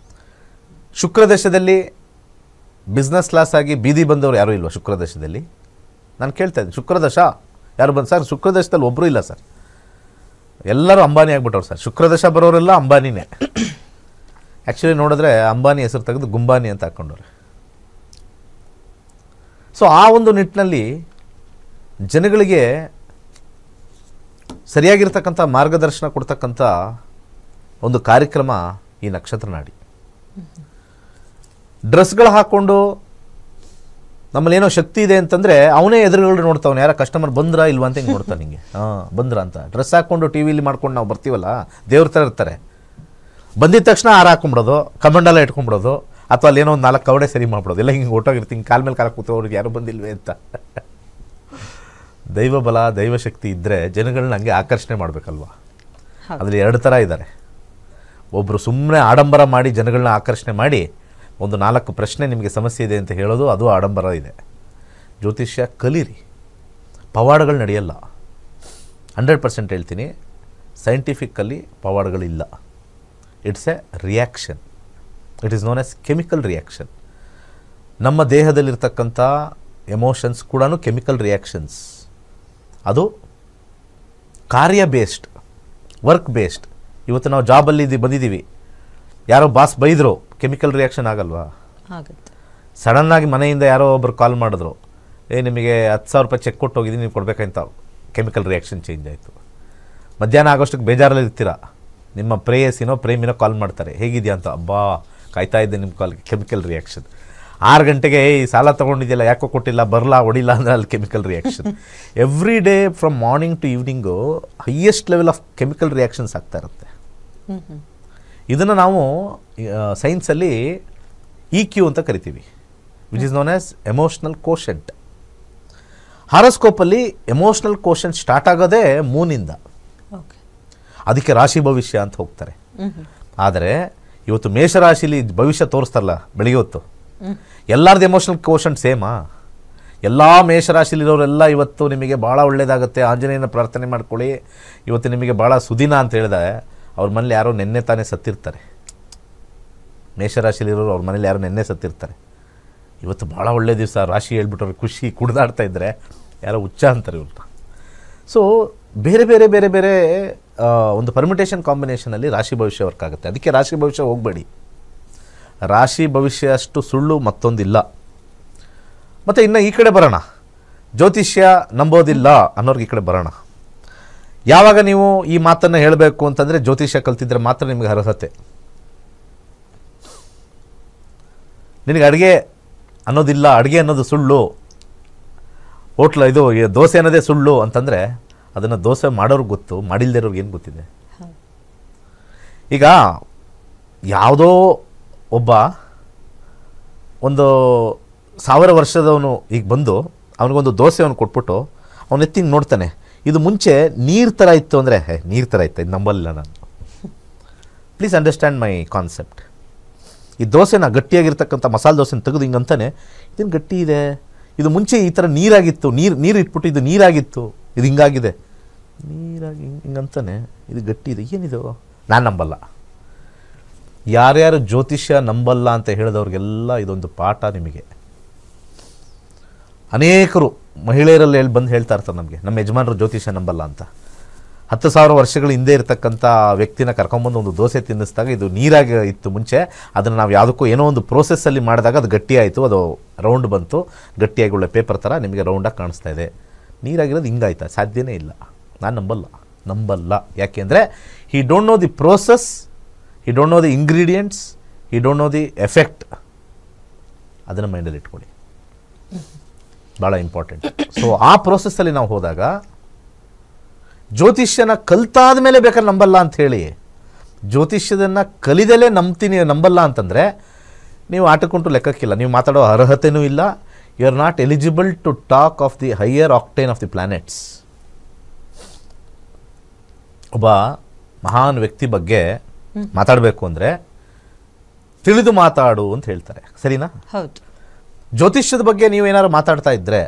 ಶುಕ್ರದಶದಲ್ಲಿ ಬಿಸ್ನೆಸ್ ಕ್ಲಾಸ್ ಆಗಿ ಬೀದಿ ಬಂದವರು ಯಾರೂ ಇಲ್ವಾ ಶುಕ್ರದಶದಲ್ಲಿ? ನಾನು ಕೇಳ್ತಾ ಇದ್ದೀನಿ, ಶುಕ್ರದಶ ಯಾರು ಬಂದು ಸರ್? ಶುಕ್ರದಶದಲ್ಲಿ ಒಬ್ಬರು ಇಲ್ಲ ಸರ್, ಎಲ್ಲರೂ ಅಂಬಾನಿ ಆಗಿಬಿಟ್ಟವ್ರು ಸರ್. ಶುಕ್ರದಶ ಬರೋರೆಲ್ಲ ಅಂಬಾನಿನೇ. ಆ್ಯಕ್ಚುಲಿ ನೋಡಿದ್ರೆ ಅಂಬಾನಿ ಹೆಸರು ತೆಗೆದು ಗುಂಬಾನಿ ಅಂತ ಹಾಕ್ಕೊಂಡವ್ರೆ. ಸೊ ಆ ಒಂದು ನಿಟ್ಟಿನಲ್ಲಿ ಜನಗಳಿಗೆ ಸರಿಯಾಗಿರ್ತಕ್ಕಂಥ ಮಾರ್ಗದರ್ಶನ ಕೊಡ್ತಕ್ಕಂಥ ಒಂದು ಕಾರ್ಯಕ್ರಮ ಈ ನಕ್ಷತ್ರ ನಾಡಿ. ಡ್ರೆಸ್ಗಳು ಹಾಕ್ಕೊಂಡು ನಮ್ಮಲ್ಲಿ ಏನೋ ಶಕ್ತಿ ಇದೆ ಅಂತಂದರೆ ಅವನೇ ಎದುರುಗಳು ನೋಡ್ತಾವನು, ಯಾರ ಕಸ್ಟಮರ್ ಬಂದ್ರಾ ಇಲ್ವಾ ಅಂತ ಹಿಂಗೆ ನೋಡ್ತಾನೆ ಹಿಂಗೆ, ಬಂದ್ರಾ ಅಂತ. ಡ್ರೆಸ್ ಹಾಕ್ಕೊಂಡು ಟಿ ವಿಲಿ ಮಾಡ್ಕೊಂಡು ನಾವು ಬರ್ತೀವಲ್ಲ, ದೇವ್ರ ಥರ ಇರ್ತಾರೆ. ಬಂದಿದ ತಕ್ಷಣ ಹಾರ ಹಾಕೊಂಬಿಡೋದು, ಕಮಂಡಲ ಇಟ್ಕೊಂಬಿಡೋದು, ಅಥವಾ ಅಲ್ಲಿ ಏನೋ ಒಂದು 4 ಕವಡೆ ಸರಿ ಮಾಡ್ಬಿಡೋದು, ಎಲ್ಲ ಹಿಂಗೆ ಹೊಟ್ಟೋಗಿರ್ತೀನಿ, ಕಾಲ ಮೇಲೆ ಕಾಲ ಕೂತು ಅವ್ರಿಗೆ ಯಾರು ಬಂದಿಲ್ವೇ ಅಂತ. ದೈವ ಬಲ, ದೈವಶಕ್ತಿ ಇದ್ದರೆ ಜನಗಳನ್ನ ಹಂಗೆ ಆಕರ್ಷಣೆ ಮಾಡಬೇಕಲ್ವ. ಅದರಲ್ಲಿ 2 ಥರ ಇದ್ದಾರೆ. ಒಬ್ಬರು ಸುಮ್ಮನೆ ಆಡಂಬರ ಮಾಡಿ ಜನಗಳನ್ನ ಆಕರ್ಷಣೆ ಮಾಡಿ ಒಂದು 4 ಪ್ರಶ್ನೆ ನಿಮಗೆ ಸಮಸ್ಯೆ ಇದೆ ಅಂತ ಹೇಳೋದು, ಅದು ಆಡಂಬರ ಇದೆ. ಜ್ಯೋತಿಷ್ಯ ಕಲೀರಿ, ಪವಾಡಗಳು ನಡೆಯಲ್ಲ. 100% ಹೇಳ್ತೀನಿ, ಸೈಂಟಿಫಿಕಲ್ಲಿ ಪವಾಡಗಳಿಲ್ಲ. It's a reaction. It is known as chemical reaction. ನಮ್ಮ ದೇಹದಲ್ಲಿರ್ತಕ್ಕಂಥ ಎಮೋಷನ್ಸ್ ಕೂಡ ಕೆಮಿಕಲ್ ರಿಯಾಕ್ಷನ್ಸ್. ಅದು ಕಾರ್ಯ ಬೇಸ್ಡ್, ವರ್ಕ್ ಬೇಸ್ಡ್. ಇವತ್ತು ನಾವು ಜಾಬಲ್ಲಿ ಬಂದಿದ್ದೀವಿ, ಯಾರೋ ಬಾಸ್ ಬೈದರು, ಕೆಮಿಕಲ್ ರಿಯಾಕ್ಷನ್ ಆಗಲ್ವಾ? ಆಗುತ್ತೆ. ಸಡನ್ನಾಗಿ ಮನೆಯಿಂದ ಯಾರೋ ಒಬ್ಬರು ಕಾಲ್ ಮಾಡಿದ್ರು, ನಿಮಗೆ 10,000 ರೂಪಾಯಿ ಚೆಕ್ ಕೊಟ್ಟು ಹೋಗಿದ್ದೀನಿ, ನೀವು ಕೊಡಬೇಕಂತ. ಕೆಮಿಕಲ್ ರಿಯಾಕ್ಷನ್ ಚೇಂಜ್ ಆಯಿತು. ಮಧ್ಯಾಹ್ನ ಆಗೋಷ್ಟಕ್ಕೆ ಬೇಜಾರಲ್ಲಿ ಇರ್ತೀರ, ನಿಮ್ಮ ಪ್ರೇಮಿನೋ ಕಾಲ್ ಮಾಡ್ತಾರೆ, ಹೇಗಿದೆಯಾ ಅಂತ. ಅಬ್ಬಾ ಕಾಯ್ತಾ ಇದ್ದೆ ನಿಮ್ಮ ಕಾಲ್ಗೆ. Chemical reaction. 6 ಗಂಟೆಗೆ ಈ ಸಾಲ ತೊಗೊಂಡಿದೆಯಲ್ಲ, ಯಾಕೋ ಕೊಟ್ಟಿಲ್ಲ, ಬರಲ್ಲ, ಹೊಡಿಲ್ಲ ಅಂದರೆ ಅಲ್ಲಿ chemical reaction. Every day from morning to evening highest level of chemical reactions ಆಗ್ತಾ ಇರುತ್ತೆ. ಇದನ್ನು ನಾವು ಸೈನ್ಸಲ್ಲಿ EQ ಅಂತ ಕರಿತೀವಿ, which is known as emotional quotient. ಹಾರೋಸ್ಕೋಪಲ್ಲಿ ಎಮೋಷ್ನಲ್ ಕೋಶೆಂಟ್ ಸ್ಟಾರ್ಟ್ ಆಗೋದೇ ಮೂನಿಂದ. ಅದಕ್ಕೆ ರಾಶಿ ಭವಿಷ್ಯ ಅಂತ ಹೋಗ್ತಾರೆ. ಆದರೆ ಇವತ್ತು ಮೇಷರಾಶಿಲಿ ಭವಿಷ್ಯ ತೋರಿಸ್ತಾರಲ್ಲ ಬೆಳಿಗ್ಗೆ ಹೊತ್ತು, ಎಲ್ಲರದ್ದು ಎಮೋಷ್ನಲ್ ಕೋಶೆಂಟ್ ಸೇಮಾ? ಎಲ್ಲ ಮೇಷರಾಶಿಲಿರೋರೆಲ್ಲ ಇವತ್ತು ನಿಮಗೆ ಭಾಳ ಒಳ್ಳೆಯದಾಗುತ್ತೆ, ಆಂಜನೇಯನ ಪ್ರಾರ್ಥನೆ ಮಾಡ್ಕೊಳ್ಳಿ, ಇವತ್ತು ನಿಮಗೆ ಭಾಳ ಸುದಿನ ಅಂತ ಹೇಳಿದೆ. ಅವ್ರ ಮನೇಲಿ ಯಾರೋ ನೆನ್ನೆ ತಾನೇ ಸತ್ತಿರ್ತಾರೆ. ಮೇಷರಾಶಿಲಿರೋರು ಅವ್ರ ಮನೇಲಿ ಯಾರೋ ನೆನ್ನೆ ಸತ್ತಿರ್ತಾರೆ. ಇವತ್ತು ಭಾಳ ಒಳ್ಳೆ ದಿವಸ, ರಾಶಿ ಹೇಳ್ಬಿಟ್ಟವ್ರು ಖುಷಿ ಕುಡ್ದಾಡ್ತಾ ಇದ್ದರೆ ಯಾರೋ ಹುಚ್ಚ ಅಂತಾರೆ ಇವ್ರನ್ನ. ಸೊ ಬೇರೆ ಬೇರೆ ಬೇರೆ ಬೇರೆ ಒಂದು ಪರ್ಮಿಟೇಷನ್ ಕಾಂಬಿನೇಷನಲ್ಲಿ ರಾಶಿ ಭವಿಷ್ಯ ವರ್ಕ್ ಆಗುತ್ತೆ. ಅದಕ್ಕೆ ರಾಶಿ ಭವಿಷ್ಯ ಹೋಗಬೇಡಿ. ರಾಶಿ ಭವಿಷ್ಯ ಅಷ್ಟು ಸುಳ್ಳು ಮತ್ತೊಂದಿಲ್ಲ. ಮತ್ತು ಇನ್ನು ಈ ಕಡೆ ಬರೋಣ, ಜ್ಯೋತಿಷ್ಯ ನಂಬೋದಿಲ್ಲ ಅನ್ನೋರ್ಗೆ ಈ ಕಡೆ ಬರೋಣ. ಯಾವಾಗ ನೀವು ಈ ಮಾತನ್ನು ಹೇಳಬೇಕು ಅಂತಂದರೆ, ಜ್ಯೋತಿಷ್ಯ ಕಲ್ತಿದ್ರೆ ಮಾತ್ರ ನಿಮಗೆ ಅರ್ಹತೆ. ನಿನಗೆ ಅಡುಗೆ ಅನ್ನೋದಿಲ್ಲ, ಅಡುಗೆ ಅನ್ನೋದು ಸುಳ್ಳು, ಇದು ದೋಸೆ ಅನ್ನೋದೇ ಸುಳ್ಳು ಅಂತಂದರೆ ಅದನ್ನು ದೋಸೆ ಮಾಡೋರ್ಗೆ ಗೊತ್ತು, ಮಾಡಿಲ್ದಿರೋರ್ಗೆ ಏನು ಗೊತ್ತಿದೆ? ಈಗ ಯಾವುದೋ ಒಬ್ಬ ಒಂದು 1000 ವರ್ಷದವನು ಈಗ ಬಂದು ಅವನಿಗೊಂದು ದೋಸೆ ಅವನು ಕೊಟ್ಬಿಟ್ಟು ಅವನು ಎತ್ತಿಂಗ್ ನೋಡ್ತಾನೆ, ಇದು ಮುಂಚೆ ನೀರು ಥರ ಇತ್ತು ಅಂದರೆ, ನೀರು ಥರ ಇತ್ತು, ಇದು ನಂಬಲ್ಲ ನಾನು. Please understand my concept. ಈ ದೋಸೆನ ಗಟ್ಟಿಯಾಗಿರ್ತಕ್ಕಂಥ ಮಸಾಲೆ ದೋಸೆನ ತೆಗೆದು ಹಿಂಗೆ ಅಂತಾನೆ, ಇದನ್ನು ಗಟ್ಟಿ ಇದೆ, ಇದು ಮುಂಚೆ ಈ ಥರ ನೀರಾಗಿತ್ತು, ನೀರು ಇಟ್ಬಿಟ್ಟು ಇದು ನೀರಾಗಿತ್ತು, ಇದು ಹಿಂಗಾಗಿದೆ, ನೀರಾಗಿ ಹಿಂಗಂತಾನೆ, ಇದು ಗಟ್ಟಿ ಇದೆ, ಏನಿದು? ನಾನು ನಂಬಲ್ಲ. ಯಾರ್ಯಾರು ಜ್ಯೋತಿಷ್ಯ ನಂಬಲ್ಲ ಅಂತ ಹೇಳಿದವ್ರಿಗೆಲ್ಲ ಇದೊಂದು ಪಾಠ. ನಿಮಗೆ ಅನೇಕರು ಮಹಿಳೆಯರಲ್ಲಿ ಬಂದು ಹೇಳ್ತಾ ಇರ್ತಾರೆ ನಮಗೆ, ನಮ್ಮ ಯಜಮಾನರು ಜ್ಯೋತಿಷ್ಯ ನಂಬಲ್ಲ ಅಂತ. 10,000 ವರ್ಷಗಳ ಹಿಂದೆ ಇರತಕ್ಕಂಥ ವ್ಯಕ್ತಿನ ಕರ್ಕೊಂಬಂದು ಒಂದು ದೋಸೆ ತಿನ್ನಿಸಿದಾಗ ಇದು ನೀರಾಗಿ ಇತ್ತು ಮುಂಚೆ, ಅದನ್ನು ನಾವು ಯಾವುದಕ್ಕೂ ಏನೋ ಒಂದು ಪ್ರೋಸೆಸ್ಸಲ್ಲಿ ಮಾಡಿದಾಗ ಅದು ಗಟ್ಟಿ ಆಯಿತು, ಅದು ರೌಂಡ್ ಬಂತು, ಗಟ್ಟಿಯಾಗಿ ಒಳ್ಳೆ ಪೇಪರ್ ಥರ ನಿಮಗೆ ರೌಂಡಾಗಿ ಕಾಣಿಸ್ತಾ ಇದೆ. ನೀರಾಗಿರೋದು ಹಿಂಗಾಯ್ತಾ? ಸಾಧ್ಯನೇ ಇಲ್ಲ. ನಾನು ನಂಬಲ್ಲ. ಯಾಕೆಂದರೆ he don't know the process, he don't know the ingredients, he don't know the effect. ಅದನ್ನು ಮೈಂಡಲ್ಲಿ ಇಟ್ಕೊಳ್ಳಿ, ಭಾಳ ಇಂಪಾರ್ಟೆಂಟ್. ಸೊ ಆ ಪ್ರೋಸೆಸ್ಸಲ್ಲಿ ನಾವು ಹೋದಾಗ ಜ್ಯೋತಿಷ್ಯನ ಕಲ್ತಾದ ಮೇಲೆ ಬೇಕಾದ್ರೆ ನಂಬಲ್ಲ ಅಂಥೇಳಿ, ಜ್ಯೋತಿಷ್ಯದನ್ನು ಕಲಿದಲೇ ನಂಬಲ್ಲ ಅಂತಂದರೆ ನೀವು ಆಟಕ್ಕುಂಟು ಲೆಕ್ಕಕ್ಕಿಲ್ಲ, ನೀವು ಮಾತಾಡೋ ಅರ್ಹತೆಯೂ ಇಲ್ಲ. You are not eligible to talk of the higher octane of the planets. ಒಬ್ಬ ಮಹಾನ್ ವ್ಯಕ್ತಿ ಬಗ್ಗೆ ಮಾತಾಡಬೇಕು ಅಂದರೆ ತಿಳಿದು ಮಾತಾಡು ಅಂತ ಹೇಳ್ತಾರೆ, ಸರಿನಾ? ಹೌದು. ಜ್ಯೋತಿಷ್ಯದ ಬಗ್ಗೆ ನೀವೇನಾದ್ರು ಮಾತಾಡ್ತಾ ಇದ್ದರೆ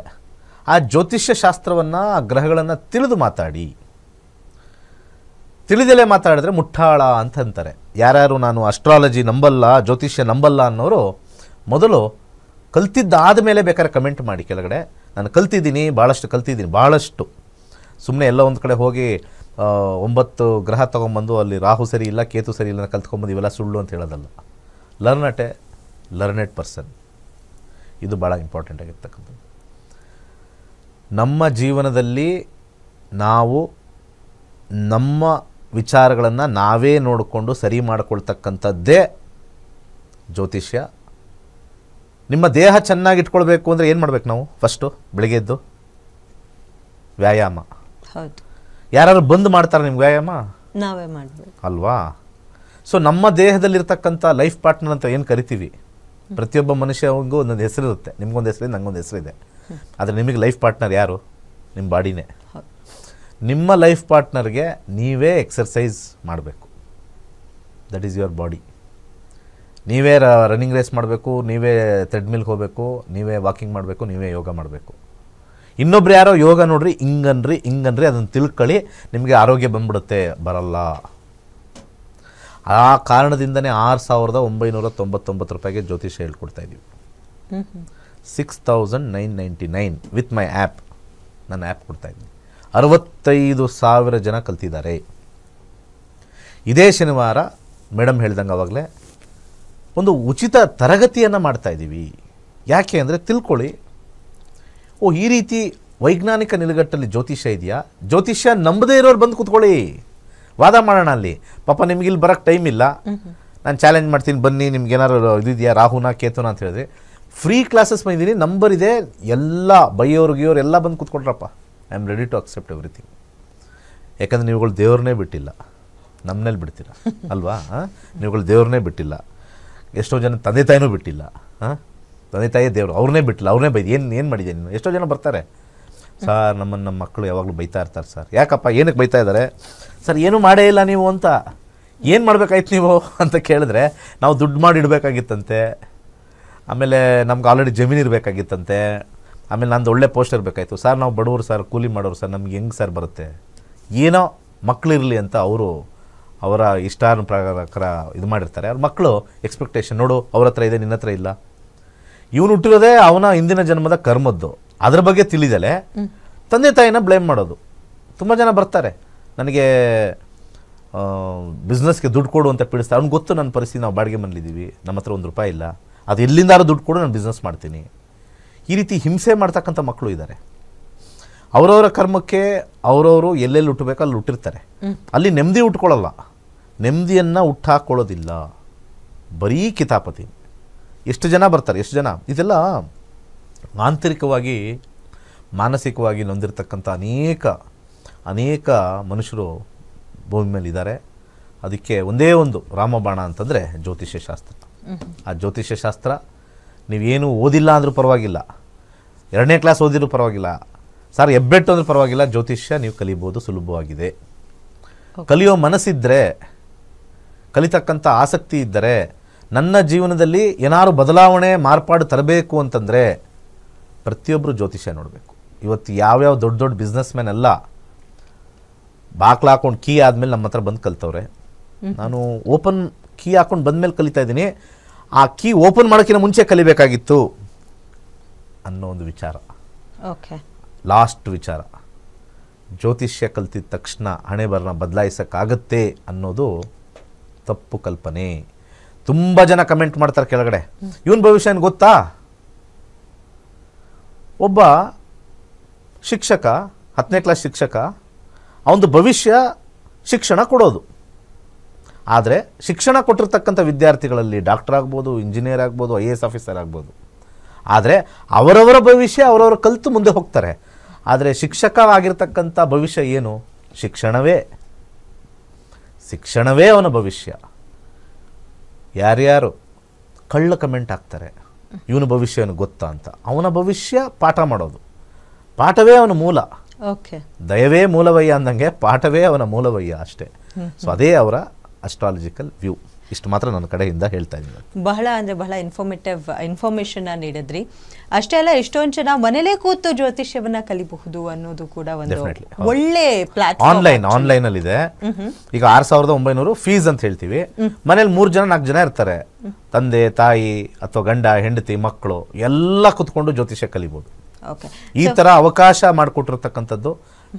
ಆ ಜ್ಯೋತಿಷ್ಯ ಶಾಸ್ತ್ರವನ್ನು, ಆ ಗ್ರಹಗಳನ್ನು ತಿಳಿದು ಮಾತಾಡಿ. ತಿಳಿದಲೇ ಮಾತಾಡಿದ್ರೆ ಮುಟ್ಟಾಳ ಅಂತ ಅಂತಾರೆ. ಯಾರ್ಯಾರು ನಾನು ಅಸ್ಟ್ರಾಲಜಿ ನಂಬಲ್ಲ, ಜ್ಯೋತಿಷ್ಯ ನಂಬಲ್ಲ ಅನ್ನೋರು ಮೊದಲು ಕಲ್ತಿದ್ದಾದ ಮೇಲೆ ಬೇಕಾದ್ರೆ ಕಮೆಂಟ್ ಮಾಡಿ ಕೆಳಗಡೆ, ನಾನು ಕಲ್ತಿದ್ದೀನಿ, ಭಾಳಷ್ಟು. ಸುಮ್ಮನೆ ಎಲ್ಲ ಒಂದು ಕಡೆ ಹೋಗಿ 9 ಗ್ರಹ ತೊಗೊಂಬಂದು ಅಲ್ಲಿ ರಾಹು ಸರಿ ಇಲ್ಲ, ಕೇತು ಸರಿ ಇಲ್ಲ ಕಲ್ತ್ಕೊಂಬಂದು ಇವೆಲ್ಲ ಸುಳ್ಳು ಅಂತ ಹೇಳೋದಲ್ಲ. Learned person. ಇದು ಭಾಳ ಇಂಪಾರ್ಟೆಂಟ್ ಆಗಿರ್ತಕ್ಕಂಥದ್ದು. ನಮ್ಮ ಜೀವನದಲ್ಲಿ ನಾವು ನಮ್ಮ ವಿಚಾರಗಳನ್ನು ನಾವೇ ನೋಡಿಕೊಂಡು ಸರಿ ಮಾಡಿಕೊಳ್ತಕ್ಕಂಥದ್ದೇ ಜ್ಯೋತಿಷ್ಯ. ನಿಮ್ಮ ದೇಹ ಚೆನ್ನಾಗಿ ಇಟ್ಕೊಳ್ಬೇಕು ಅಂದರೆ ಏನು ಮಾಡ್ಬೇಕು ನಾವು? ಫಸ್ಟು ಬೆಳಿಗ್ಗೆ ಎದ್ದು ವ್ಯಾಯಾಮ. ಹೌದು. ಯಾರು ಬಂದು ಮಾಡ್ತಾರೆ ನಿಮ್ಗೆ ವ್ಯಾಯಾಮ? ನಾವೇ ಮಾಡಬೇಕು ಅಲ್ವಾ? ಸೊ ನಮ್ಮ ದೇಹದಲ್ಲಿರ್ತಕ್ಕಂಥ ಲೈಫ್ ಪಾರ್ಟ್ನರ್ ಅಂತ ಏನು ಕರಿತೀವಿ, ಪ್ರತಿಯೊಬ್ಬ ಮನುಷ್ಯನಿಗೂ ಒಂದೊಂದು ಹೆಸರಿರುತ್ತೆ. ನಿಮ್ಗೊಂದು ಹೆಸರಿದೆ, ನನಗೊಂದು ಹೆಸರಿದೆ. ಆದರೆ ನಿಮಗೆ ಲೈಫ್ ಪಾರ್ಟ್ನರ್ ಯಾರು? ನಿಮ್ಮ ಬಾಡಿನೇ. ನಿಮ್ಮ ಲೈಫ್ ಪಾರ್ಟ್ನರ್ಗೆ ನೀವೇ ಎಕ್ಸರ್ಸೈಸ್ ಮಾಡಬೇಕು. That is your body. ನೀವೇ ರನ್ನಿಂಗ್ ರೇಸ್ ಮಾಡಬೇಕು, ನೀವೇ ಥ್ರೆಡ್ಮಿಲ್ಗೆ ಹೋಗಬೇಕು, ನೀವೇ ವಾಕಿಂಗ್ ಮಾಡಬೇಕು, ನೀವೇ ಯೋಗ ಮಾಡಬೇಕು. ಇನ್ನೊಬ್ರು ಯಾರೋ ಯೋಗ ನೋಡ್ರಿ ಹಿಂಗನ್ರಿ ಅದನ್ನು ತಿಳ್ಕೊಳ್ಳಿ, ನಿಮಗೆ ಆರೋಗ್ಯ ಬಂದ್ಬಿಡುತ್ತೆ. ಬರಲ್ಲ. ಆ ಕಾರಣದಿಂದನೇ 6,999 ರೂಪಾಯಿಗೆ ಜ್ಯೋತಿಷ್ಯ ಹೇಳ್ಕೊಡ್ತಾ ಇದ್ದೀವಿ. 6,999 ವಿತ್ ಮೈ ಆ್ಯಪ್. ನನ್ನ ಆ್ಯಪ್ ಕೊಡ್ತಾ ಇದ್ದೀನಿ. 65,000 ಜನ ಕಲ್ತಿದ್ದಾರೆ. ಇದೇ ಶನಿವಾರ ಮೇಡಮ್ ಹೇಳ್ದಂಗೆ ಆವಾಗಲೇ ಒಂದು ಉಚಿತ ತರಗತಿಯನ್ನು ಮಾಡ್ತಾ ಇದ್ದೀವಿ. ಯಾಕೆ ಅಂದರೆ ತಿಳ್ಕೊಳ್ಳಿ, ಈ ರೀತಿ ವೈಜ್ಞಾನಿಕ ನಿಲುಗಟ್ಟಲ್ಲಿ ಜ್ಯೋತಿಷ್ಯ ಇದೆಯಾ? ಜ್ಯೋತಿಷ್ಯ ನಂಬದೇ ಇರೋರು ಬಂದು ಕೂತ್ಕೊಳ್ಳಿ, ವಾದ ಮಾಡೋಣ ಅಲ್ಲಿ. ಪಾಪ ನಿಮ್ಗೆ ಇಲ್ಲಿ ಬರೋಕ್ಕೆ ಟೈಮ್ ಇಲ್ಲ, ನಾನು ಚಾಲೆಂಜ್ ಮಾಡ್ತೀನಿ ಬನ್ನಿ, ನಿಮ್ಗೆ ಏನಾರು ಇದೆಯಾ ರಾಹುನ ಕೇತುನ ಅಂತ ಹೇಳಿದ್ರೆ ಫ್ರೀ ಕ್ಲಾಸಸ್ ಬಂದಿದ್ದೀನಿ, ನಂಬರ್ ಇದೆ, ಎಲ್ಲ ಬೈಯೋರ್ಗಿಯೋರು ಎಲ್ಲ ಬಂದು ಕೂತ್ಕೊಳ್ರಪ್ಪ. I am ready to accept everything. ಯಾಕಂದರೆ ನೀವುಗಳು ದೇವ್ರನ್ನೇ ಬಿಟ್ಟಿಲ್ಲ, ನಮ್ಮನೇಲಿ ಬಿಡ್ತೀರ ಅಲ್ವಾ? ನೀವುಗಳು ದೇವ್ರನ್ನೇ ಬಿಟ್ಟಿಲ್ಲ. ಎಷ್ಟೋ ಜನ ತಂದೆ ತಾಯಿನೂ ಬಿಟ್ಟಿಲ್ಲ. ತಂದೆ ತಾಯಿ ದೇವರು, ಅವ್ರನ್ನೇ ಬಿಟ್ಟಿಲ್ಲ, ಅವ್ರನ್ನೇ ಬೈದು ಏನು ಮಾಡಿದೆ ನೀನು? ಎಷ್ಟೋ ಜನ ಬರ್ತಾರೆ, ಸರ್ ನಮ್ಮ ಮಕ್ಕಳು ಯಾವಾಗಲೂ ಬೈತಾ ಇರ್ತಾರೆ ಸರ್. ಯಾಕಪ್ಪ, ಏನಕ್ಕೆ ಬೈತಾ ಇದ್ದಾರೆ ಸರ್? ಏನೂ ಮಾಡೇ ಇಲ್ಲ ನೀವು ಅಂತ. ಏನು ಮಾಡಬೇಕಾಯ್ತು ನೀವು ಅಂತ ಕೇಳಿದ್ರೆ, ನಾವು ದುಡ್ಡು ಮಾಡಿ ಇಡಬೇಕಾಗಿತ್ತಂತೆ, ಆಮೇಲೆ ನಮ್ಗೆ ಆಲ್ರೆಡಿ ಜಮೀನು ಇರಬೇಕಾಗಿತ್ತಂತೆ, ಆಮೇಲೆ ನಂದು ಒಳ್ಳೆ ಪೋಸ್ಟ್ ಇರಬೇಕಾಯ್ತು ಸರ್, ನಾವು ಬಡವರು ಸರ್, ಕೂಲಿ ಮಾಡೋರು ಸರ್, ನಮ್ಗೆ ಹೆಂಗೆ ಸರ್ ಬರುತ್ತೆ? ಏನೋ ಮಕ್ಕಳಿರಲಿ ಅಂತ ಅವರ ಇಷ್ಟಾನುಪ್ರಕಾರ ಇದು ಮಾಡಿರ್ತಾರೆ. ಅವ್ರ ಮಕ್ಕಳು ಎಕ್ಸ್ಪೆಕ್ಟೇಷನ್ ನೋಡು, ಅವ್ರ ಹತ್ರ ಇದೆ, ನಿನ್ನ ಹತ್ರ ಇಲ್ಲ. ಇವನು ಹುಟ್ಟಿರೋದೇ ಅವನ ಹಿಂದಿನ ಜನ್ಮದ ಕರ್ಮದ್ದು, ಅದ್ರ ಬಗ್ಗೆ ತಿಳಿದಲೆ ತಂದೆ ತಾಯಿನ ಬ್ಲೇಮ್ ಮಾಡೋದು. ತುಂಬ ಜನ ಬರ್ತಾರೆ, ನನಗೆ ಬಿಸ್ನೆಸ್ಗೆ ದುಡ್ಡು ಕೊಡು ಅಂತ ಪೀಡಿಸ್ತಾರೆ. ಅವ್ನಿಗೆ ಗೊತ್ತು ನನ್ನ ಪರಿಸ್ಥಿತಿ, ನಾವು ಬಾಡಿಗೆ ಮನೇಲಿದ್ದೀವಿ, ನಮ್ಮ ಹತ್ರ ₹1 ಇಲ್ಲ, ಅದು ಎಲ್ಲಿಂದಾರು ದುಡ್ಡು ಕೊಡು, ನಾನು ಬಿಸ್ನೆಸ್ ಮಾಡ್ತೀನಿ. ಈ ರೀತಿ ಹಿಂಸೆ ಮಾಡ್ತಕ್ಕಂಥ ಮಕ್ಕಳು ಇದ್ದಾರೆ. ಅವರವರ ಕರ್ಮಕ್ಕೆ ಅವರವರು ಎಲ್ಲೆಲ್ಲಿ ಹುಟ್ಟಬೇಕು ಅಲ್ಲಿ ಹುಟ್ಟಿರ್ತಾರೆ. ಅಲ್ಲಿ ನೆಮ್ಮದಿ ಉಟ್ಕೊಳ್ಳಲ್ಲ, ನೆಮ್ಮದಿಯನ್ನು ಹುಟ್ಟಾಕೊಳ್ಳೋದಿಲ್ಲ, ಬರೀ ಕಿತಾಪತಿ. ಎಷ್ಟು ಜನ ಬರ್ತಾರೆ, ಎಷ್ಟು ಜನ ಇದೆಲ್ಲ ಆಂತರಿಕವಾಗಿ ಮಾನಸಿಕವಾಗಿ ನೊಂದಿರ್ತಕ್ಕಂಥ ಅನೇಕ ಮನುಷ್ಯರು ಭೂಮಿ ಮೇಲೆ ಇದ್ದಾರೆ. ಅದಕ್ಕೆ ಒಂದೇ ಒಂದು ರಾಮಬಾಣ ಅಂತಂದರೆ ಜ್ಯೋತಿಷ್ಯ ಶಾಸ್ತ್ರ. ಆ ಜ್ಯೋತಿಷ್ಯ ಶಾಸ್ತ್ರ ನೀವೇನು ಓದಿಲ್ಲ ಅಂದರೂ ಪರವಾಗಿಲ್ಲ, 2ನೇ ಕ್ಲಾಸ್ ಓದಿದ್ರೂ ಪರವಾಗಿಲ್ಲ, ಸರ್ ಹೆಬ್ಬೆಟ್ಟು ಅಂದ್ರೂ ಪರವಾಗಿಲ್ಲ, ಜ್ಯೋತಿಷ್ಯ ನೀವು ಕಲಿಬೋದು, ಸುಲಭವಾಗಿದೆ. ಕಲಿಯೋ ಮನಸ್ಸಿದ್ದರೆ, ಕಲಿತಕ್ಕಂಥ ಆಸಕ್ತಿ ಇದ್ದರೆ, ನನ್ನ ಜೀವನದಲ್ಲಿ ಏನಾದ್ರು ಬದಲಾವಣೆ ಮಾರ್ಪಾಡು ತರಬೇಕು ಅಂತಂದರೆ ಪ್ರತಿಯೊಬ್ಬರು ಜ್ಯೋತಿಷ್ಯ ನೋಡಬೇಕು. ಇವತ್ತು ಯಾವ್ಯಾವ ದೊಡ್ಡ ಬಿಸ್ನೆಸ್ ಮ್ಯಾನ್ ಎಲ್ಲ ಬಾಕ್ಲ ಹಾಕೊಂಡು ಕೀ ಆದಮೇಲೆ ನಮ್ಮ ಹತ್ರ ಬಂದು ಕಲ್ತವ್ರೆ. ನಾನು ಓಪನ್ ಕೀ ಹಾಕೊಂಡು ಬಂದಮೇಲೆ ಕಲಿತಾ ಇದ್ದೀನಿ, ಆ ಕೀ ಓಪನ್ ಮಾಡೋಕ್ಕಿಂತ ಮುಂಚೆ ಕಲಿಬೇಕಾಗಿತ್ತು ಅನ್ನೋ ಒಂದು ವಿಚಾರ. ಲಾಸ್ಟ್ ವಿಚಾರ, ಜ್ಯೋತಿಷ್ಯ ಕಲ್ತಿದ ತಕ್ಷಣ ಹಣೆ ಬರನ ಬದಲಾಯಿಸೋಕ್ಕಾಗತ್ತೆ ಅನ್ನೋದು ತಪ್ಪು ಕಲ್ಪನೆ. ತುಂಬ ಜನ ಕಮೆಂಟ್ ಮಾಡ್ತಾರೆ ಕೆಳಗಡೆ, ಇವನ್ ಭವಿಷ್ಯ ಏನು ಗೊತ್ತಾ? ಒಬ್ಬ ಶಿಕ್ಷಕ, 10ನೇ ಕ್ಲಾಸ್ ಶಿಕ್ಷಕ, ಅವನದು ಭವಿಷ್ಯ ಶಿಕ್ಷಣ ಕೊಡೋದು. ಆದರೆ ಶಿಕ್ಷಣ ಕೊಟ್ಟಿರ್ತಕ್ಕಂಥ ವಿದ್ಯಾರ್ಥಿಗಳಲ್ಲಿ ಡಾಕ್ಟರ್ ಆಗ್ಬೋದು, ಇಂಜಿನಿಯರ್ ಆಗ್ಬೋದು, IAS ಆಫೀಸರ್ ಆಗ್ಬೋದು. ಆದರೆ ಅವರವರ ಭವಿಷ್ಯ ಅವರವರು ಕಲಿತು ಮುಂದೆ ಹೋಗ್ತಾರೆ. ಆದರೆ ಶಿಕ್ಷಕ ಆಗಿರ್ತಕ್ಕಂಥ ಭವಿಷ್ಯ ಏನು? ಶಿಕ್ಷಣವೇ ಅವನ ಭವಿಷ್ಯ. ಯಾರ್ಯಾರು ಕಳ್ಳ ಕಮೆಂಟ್ ಹಾಕ್ತಾರೆ, ಇವನ ಭವಿಷ್ಯ ಏನು ಗೊತ್ತಾ ಅಂತ, ಅವನ ಭವಿಷ್ಯ ಪಾಠ ಮಾಡೋದು, ಪಾಠವೇ ಅವನ ಮೂಲ. ದಯವೇ ಮೂಲವಯ್ಯ ಅಂದಂಗೆ ಪಾಠವೇ ಅವನ ಮೂಲವಯ್ಯ ಅಷ್ಟೇ. ಸೊ ಅದೇ ಅವರ ಅಸ್ಟ್ರಾಲಜಿಕಲ್ ವ್ಯೂ. ಇಷ್ಟು ಮಾತ್ರ ನನ್ನ ಕಡೆಯಿಂದ ಹೇಳ್ತಾ ಇದ್ದೀನಿ. ಬಹಳ ಇನ್ಫಾರ್ಮೇಶನ್ ನೀಡಿದ್ರಿ. ಅಷ್ಟೇ ಅಲ್ಲ, ಎಷ್ಟೊಂದು ಜನ ಮನೇಲೇ ಕೂತು ಜ್ಯೋತಿಷ್ಯವನ್ನ ಕಲಿಬಹುದು ಅನ್ನೋದು ಕೂಡ ಒಂದು ಒಳ್ಳೆ ಪ್ಲಾಟ್ಫಾರ್ಮ್. ಆನ್ಲೈನ್ ಅಲ್ಲಿ ಇದೆ. ಈಗ 6,900 ಫೀಸ್ ಅಂತ ಹೇಳ್ತೀವಿ. ಮನೇಲಿ 3 ಜನ 4 ಜನ ಇರ್ತಾರೆ, ತಂದೆ ತಾಯಿ ಅಥವಾ ಗಂಡ ಹೆಂಡತಿ ಮಕ್ಕಳು ಎಲ್ಲ ಕುತ್ಕೊಂಡು ಜ್ಯೋತಿಷ್ಯ ಕಲಿಬಹುದು. ಈ ತರ ಅವಕಾಶ ಮಾಡಿಕೊಟ್ಟಿರ್ತಕ್ಕಂಥದ್ದು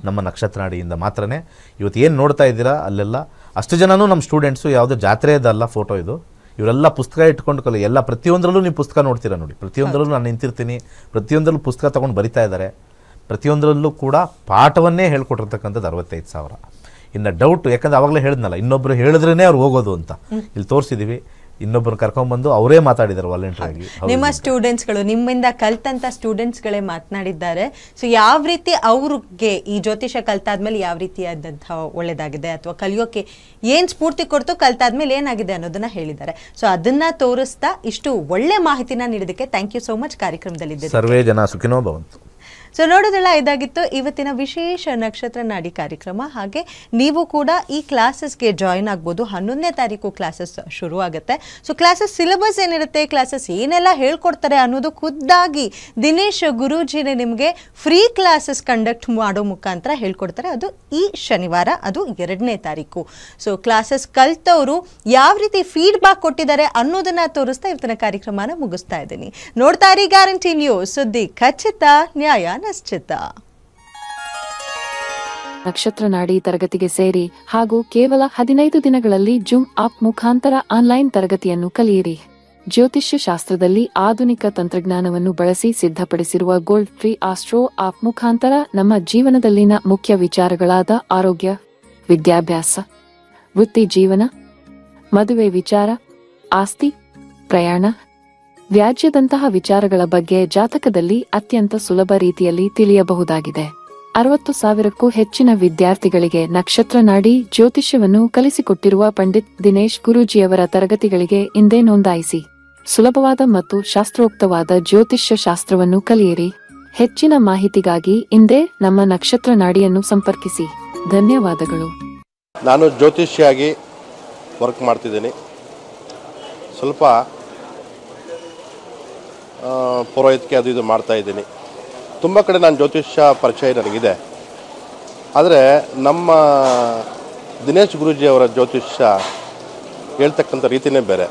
ನಮ್ಮ ನಕ್ಷತ್ರನಾಡಿಯಿಂದ ಮಾತ್ರನೇ. ಇವತ್ತು ಏನು ನೋಡ್ತಾ ಇದ್ದೀರಾ ಅಲ್ಲೆಲ್ಲ ಅಷ್ಟು ಜನನೂ ನಮ್ಮ ಸ್ಟೂಡೆಂಟ್ಸು. ಯಾವುದೋ ಜಾತ್ರೆದಲ್ಲ ಫೋಟೋ ಇದು. ಇವರೆಲ್ಲ ಪುಸ್ತಕ ಇಟ್ಕೊಂಡು ಕಲಿ, ಎಲ್ಲ ಪ್ರತಿಯೊಂದರಲ್ಲೂ ನೀವು ಪುಸ್ತಕ ನೋಡ್ತೀರಾ ನೋಡಿ, ಪ್ರತಿಯೊಂದರಲ್ಲೂ ನಾನು ನಿಂತಿರ್ತೀನಿ, ಪ್ರತಿಯೊಂದರಲ್ಲೂ ಪುಸ್ತಕ ತೊಗೊಂಡು ಬರಿತಾ ಇದ್ದಾರೆ. ಪ್ರತಿಯೊಂದರಲ್ಲೂ ಕೂಡ ಪಾಠವನ್ನೇ ಹೇಳ್ಕೊಟ್ಟಿರ್ತಕ್ಕಂಥದ್ದು 65,000. ಇನ್ನು ಡೌಟ್, ಯಾಕಂದರೆ ಆವಾಗಲೇ ಹೇಳಿದ್ನಲ್ಲ, ಇನ್ನೊಬ್ಬರು ಹೇಳಿದ್ರೇ ಅವ್ರು ಹೋಗೋದು ಅಂತ. ಇಲ್ಲಿ ತೋರಿಸಿದ್ದೀವಿ. ಇನ್ನೊಬ್ಬರು ಕರ್ಕೊಂಡ್ಬಂದು ಅವರೇ ಮಾತಾಡಿದ್ದಾರೆ ವಾಲಂಟಿಯರ್ ಆಗಿ. ನಿಮ್ಮ ಸ್ಟೂಡೆಂಟ್ಸ್ಗಳು, ನಿಮ್ಮಿಂದ ಕಲ್ತಂತ ಸ್ಟೂಡೆಂಟ್ಸ್ಗಳೇ ಮಾತನಾಡಿದ್ದಾರೆ. ಸೊ ಯಾವ ರೀತಿ ಅವ್ರಿಗೆ ಈ ಜ್ಯೋತಿಷ ಕಲ್ತಾದ್ಮೇಲೆ ಯಾವ ರೀತಿಯಾದಂತಹ ಒಳ್ಳೇದಾಗಿದೆ ಅಥವಾ ಕಲಿಯೋಕೆ ಏನ್ ಸ್ಫೂರ್ತಿ ಕೊಡ್ತು, ಕಲ್ತಾದ್ಮೇಲೆ ಏನಾಗಿದೆ ಅನ್ನೋದನ್ನ ಹೇಳಿದ್ದಾರೆ. ಸೊ ಅದನ್ನ ತೋರಿಸ್ತಾ ಇಷ್ಟು ಒಳ್ಳೆ ಮಾಹಿತಿನ ನೀಡಿದಕ್ಕೆ ಥ್ಯಾಂಕ್ ಯು ಸೋ ಮಚ್. ಕಾರ್ಯಕ್ರಮದಲ್ಲಿ ಸರ್ವೇ ಜನ ಸುಖಿನೋ ಭವಂತು. ಸೊ ನೋಡೋದಲ್ಲ, ಇದಾಗಿತ್ತು ಇವತ್ತಿನ ವಿಶೇಷ ನಕ್ಷತ್ರ ನಾಡಿ ಕಾರ್ಯಕ್ರಮ. ಹಾಗೆ ನೀವು ಕೂಡ ಈ ಕ್ಲಾಸಸ್ಗೆ ಜಾಯಿನ್ ಆಗ್ಬೋದು. 11ನೇ ತಾರೀಕು ಕ್ಲಾಸಸ್ ಶುರು ಆಗುತ್ತೆ. ಸೊ ಕ್ಲಾಸಸ್ ಸಿಲೆಬಸ್ ಏನಿರುತ್ತೆ, ಕ್ಲಾಸಸ್ ಏನೆಲ್ಲ ಹೇಳ್ಕೊಡ್ತಾರೆ ಅನ್ನೋದು ಖುದ್ದಾಗಿ ದಿನೇಶ್ ಗುರೂಜಿನೇ ನಿಮಗೆ ಫ್ರೀ ಕ್ಲಾಸಸ್ ಕಂಡಕ್ಟ್ ಮಾಡೋ ಮುಖಾಂತರ ಹೇಳ್ಕೊಡ್ತಾರೆ. ಅದು ಈ ಶನಿವಾರ, ಅದು 2ನೇ ತಾರೀಕು. ಸೊ ಕ್ಲಾಸಸ್ ಕಲ್ತವರು ಯಾವ ರೀತಿ ಫೀಡ್ಬ್ಯಾಕ್ ಕೊಟ್ಟಿದ್ದಾರೆ ಅನ್ನೋದನ್ನ ತೋರಿಸ್ತಾ ಇವತ್ತಿನ ಕಾರ್ಯಕ್ರಮನ ಮುಗಿಸ್ತಾ ಇದ್ದೀನಿ. ನೋಡ್ತಾ ಇರಿ ಗ್ಯಾರಂಟಿ ನ್ಯೂಸ್, ಸುದ್ದಿ ಖಚಿತ, ನ್ಯಾಯ ನಿಶ್ಚಿತ. ನಕ್ಷತ್ರ ನಾಡಿ ತರಗತಿಗೆ ಸೇರಿ ಹಾಗೂ ಕೇವಲ 15 ದಿನಗಳಲ್ಲಿ ಜೂಮ್ ಆಪ್ ಮುಖಾಂತರ ಆನ್ಲೈನ್ ತರಗತಿಯನ್ನು ಕಲಿಯಿರಿ. ಜ್ಯೋತಿಷ್ಯ ಶಾಸ್ತ್ರದಲ್ಲಿ ಆಧುನಿಕ ತಂತ್ರಜ್ಞಾನವನ್ನು ಬಳಸಿ ಸಿದ್ಧಪಡಿಸಿರುವ ಗೋಲ್ಡ್ ಫ್ರೀ ಆಸ್ಟ್ರೋ ಆಪ್ ಮುಖಾಂತರ ನಮ್ಮ ಜೀವನದಲ್ಲಿನ ಮುಖ್ಯ ವಿಚಾರಗಳಾದ ಆರೋಗ್ಯ, ವಿದ್ಯಾಭ್ಯಾಸ, ವೃತ್ತಿ ಜೀವನ, ಮದುವೆ ವಿಚಾರ, ಆಸ್ತಿ, ಪ್ರಯಾಣ, ವ್ಯಾಜ್ಯದಂತಹ ವಿಚಾರಗಳ ಬಗ್ಗೆ ಜಾತಕದಲ್ಲಿ ಅತ್ಯಂತ ಸುಲಭ ರೀತಿಯಲ್ಲಿ ತಿಳಿಯಬಹುದಾಗಿದೆ. 60,000ಕ್ಕೂ ಹೆಚ್ಚಿನ ವಿದ್ಯಾರ್ಥಿಗಳಿಗೆ ನಕ್ಷತ್ರ ನಾಡಿ ಜ್ಯೋತಿಷ್ಯವನ್ನು ಕಲಿಸಿಕೊಟ್ಟಿರುವ ಪಂಡಿತ್ ದಿನೇಶ್ ಗುರೂಜಿಯವರ ತರಗತಿಗಳಿಗೆ ಇಂದೇ ನೋಂದಾಯಿಸಿ. ಸುಲಭವಾದ ಮತ್ತು ಶಾಸ್ತ್ರೋಕ್ತವಾದ ಜ್ಯೋತಿಷ್ಯ ಶಾಸ್ತ್ರವನ್ನು ಕಲಿಯಿರಿ. ಹೆಚ್ಚಿನ ಮಾಹಿತಿಗಾಗಿ ಇಂದೇ ನಮ್ಮ ನಕ್ಷತ್ರ ನಾಡಿಯನ್ನು ಸಂಪರ್ಕಿಸಿ. ಧನ್ಯವಾದಗಳು. ನಾನು ಜ್ಯೋತಿಷಿಯಾಗಿ ವರ್ಕ್ ಮಾಡ್ತಿದ್ದೀನಿ. ಸ್ವಲ್ಪ ಪುರೋಹಿತಿಕೆ ಅದು ಇದು ಮಾಡ್ತಾಯಿದ್ದೀನಿ. ತುಂಬ ಕಡೆ ನಾನು ಜ್ಯೋತಿಷ್ಯ ಪರಿಚಯ ನನಗಿದೆ. ಆದರೆ ನಮ್ಮ ದಿನೇಶ್ ಗುರೂಜಿಯವರ ಜ್ಯೋತಿಷ್ಯ ಹೇಳ್ತಕ್ಕಂಥ ರೀತಿಯೇ ಬೇರೆ.